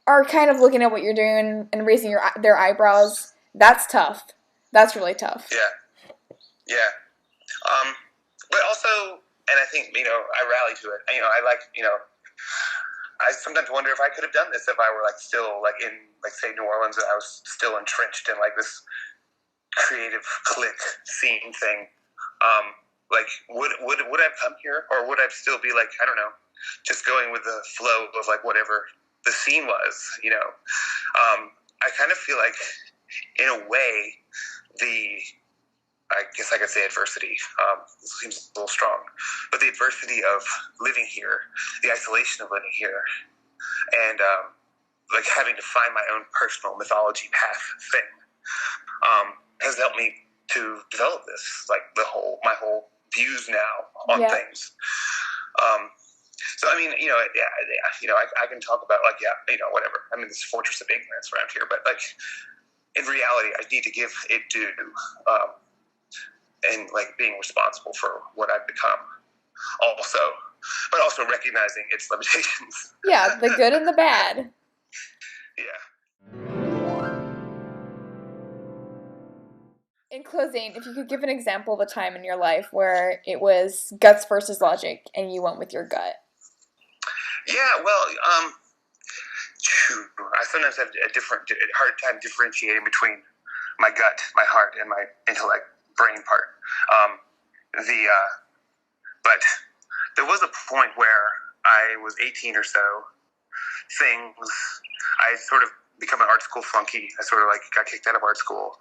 are kind of looking at what you're doing and raising their eyebrows, that's tough. That's really tough. Yeah. But also, and I think, I rally to it. I sometimes wonder if I could have done this if I were still in say New Orleans, and I was still entrenched in this creative clique scene thing. Would I have come here, or would I still be I don't know, just going with the flow of whatever the scene was? I kind of feel like, in a way, I guess I could say adversity. This seems a little strong, but the adversity of living here, the isolation of living here, and having to find my own personal mythology path thing, has helped me to develop this, my whole views now on things. So I mean, I can talk about whatever. I'm in this fortress of ignorance around here, but in reality, I need to give it due. And being responsible for what I've become, but also recognizing its limitations. Yeah, the good and the bad. Yeah. In closing, if you could give an example of a time in your life where it was guts versus logic and you went with your gut. Yeah, well, I sometimes have a hard time differentiating between my gut, my heart, and my intellect, brain part. But there was a point where I was 18 or so. I sort of become an art school flunky. I sort of got kicked out of art school.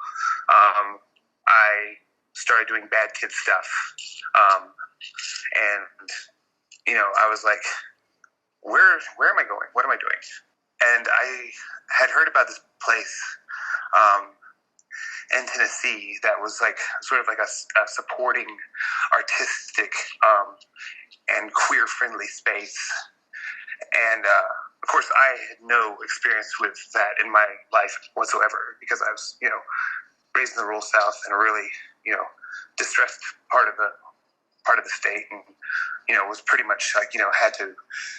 I started doing bad kid stuff. And I was like, where am I going? What am I doing? And I had heard about this place, in Tennessee, that was sort of a supporting, artistic, and queer-friendly space. And of course, I had no experience with that in my life whatsoever, because I was, raised in the rural South in a really, distressed part of the state, and was pretty much had to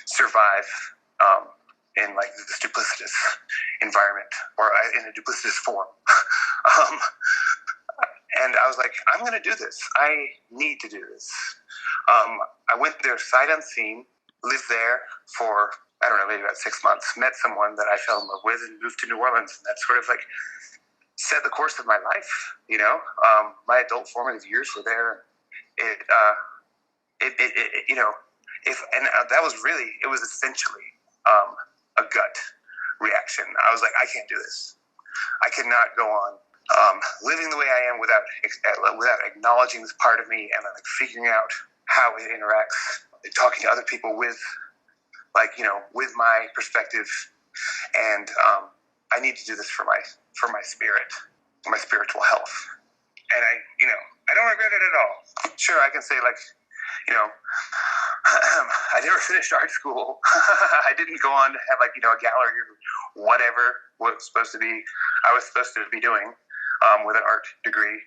survive in this duplicitous environment, or in a duplicitous form. And I was like, I'm going to do this. I need to do this. I went there sight unseen, lived there for, I don't know, maybe about 6 months, met someone that I fell in love with, and moved to New Orleans. And that sort of set the course of my life. My adult formative years were there. That was really, it was essentially a gut reaction. I was like, I can't do this. I cannot go on living the way I am without acknowledging this part of me and figuring out how it interacts, talking to other people with with my perspective, and I need to do this for my spirit, my spiritual health. And I don't regret it at all. Sure, I can say I never finished art school. I didn't go on to have a gallery or whatever I was supposed to be doing with an art degree.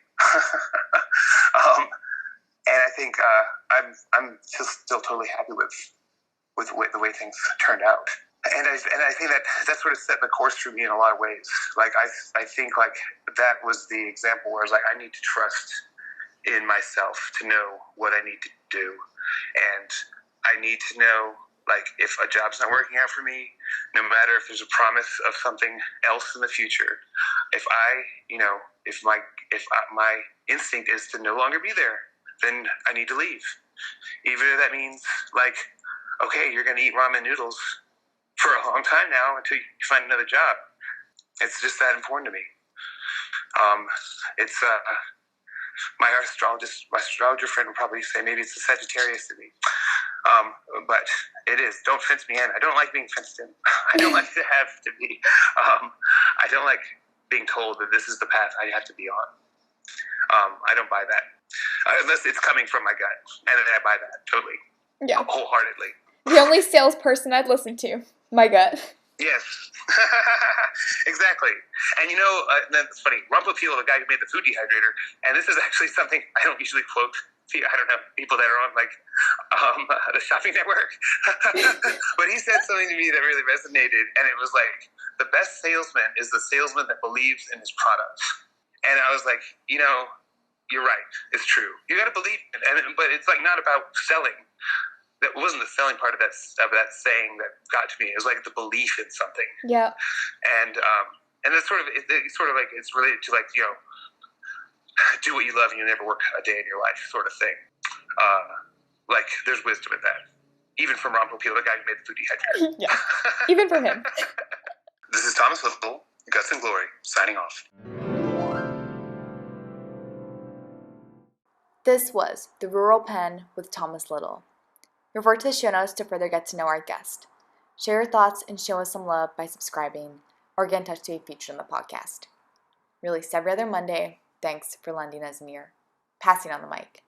And I think I'm still totally happy with the way things turned out. And I think that sort of set the course for me in a lot of ways. I think that was the example where I was I need to trust in myself to know what I need to do. And I need to know, if a job's not working out for me, no matter if there's a promise of something else in the future, if my instinct is to no longer be there, then I need to leave. Even if that means, okay, you're going to eat ramen noodles for a long time now until you find another job. It's just that important to me. It's my astrologer friend would probably say maybe it's a Sagittarius in me. But it is. Don't fence me in. I don't like being fenced in. I don't like to have to be. I don't like being told that this is the path I have to be on. I don't buy that. Unless it's coming from my gut. And then I buy that totally. Yeah. Wholeheartedly. The only salesperson I'd listen to. My gut. Yes. Exactly. And that's funny. Rumpelpeel, the guy who made the food dehydrator, and this is actually something I don't usually quote. I don't know, people that are on the shopping network. But he said something to me that really resonated, and it was like, the best salesman is the salesman that believes in his product. And I was like, you're right. It's true. You got to believe it. But it's like not about selling. That wasn't the selling part of that saying that got to me. It was like the belief in something. Yeah. And that's sort of like, it's related to like, do what you love and you never work a day in your life sort of thing. Like there's wisdom in that. Even from Ron Popeil, the guy who made the food dehydrator. Yeah. Even from him. This is Thomas Little, Guts and Glory, signing off. This was The Rural Pen with Thomas Little. Refer to the show notes to further get to know our guest. Share your thoughts and show us some love by subscribing or get in touch to be featured on the podcast. Released every other Monday. Thanks for lending us an ear. Passing on the mic.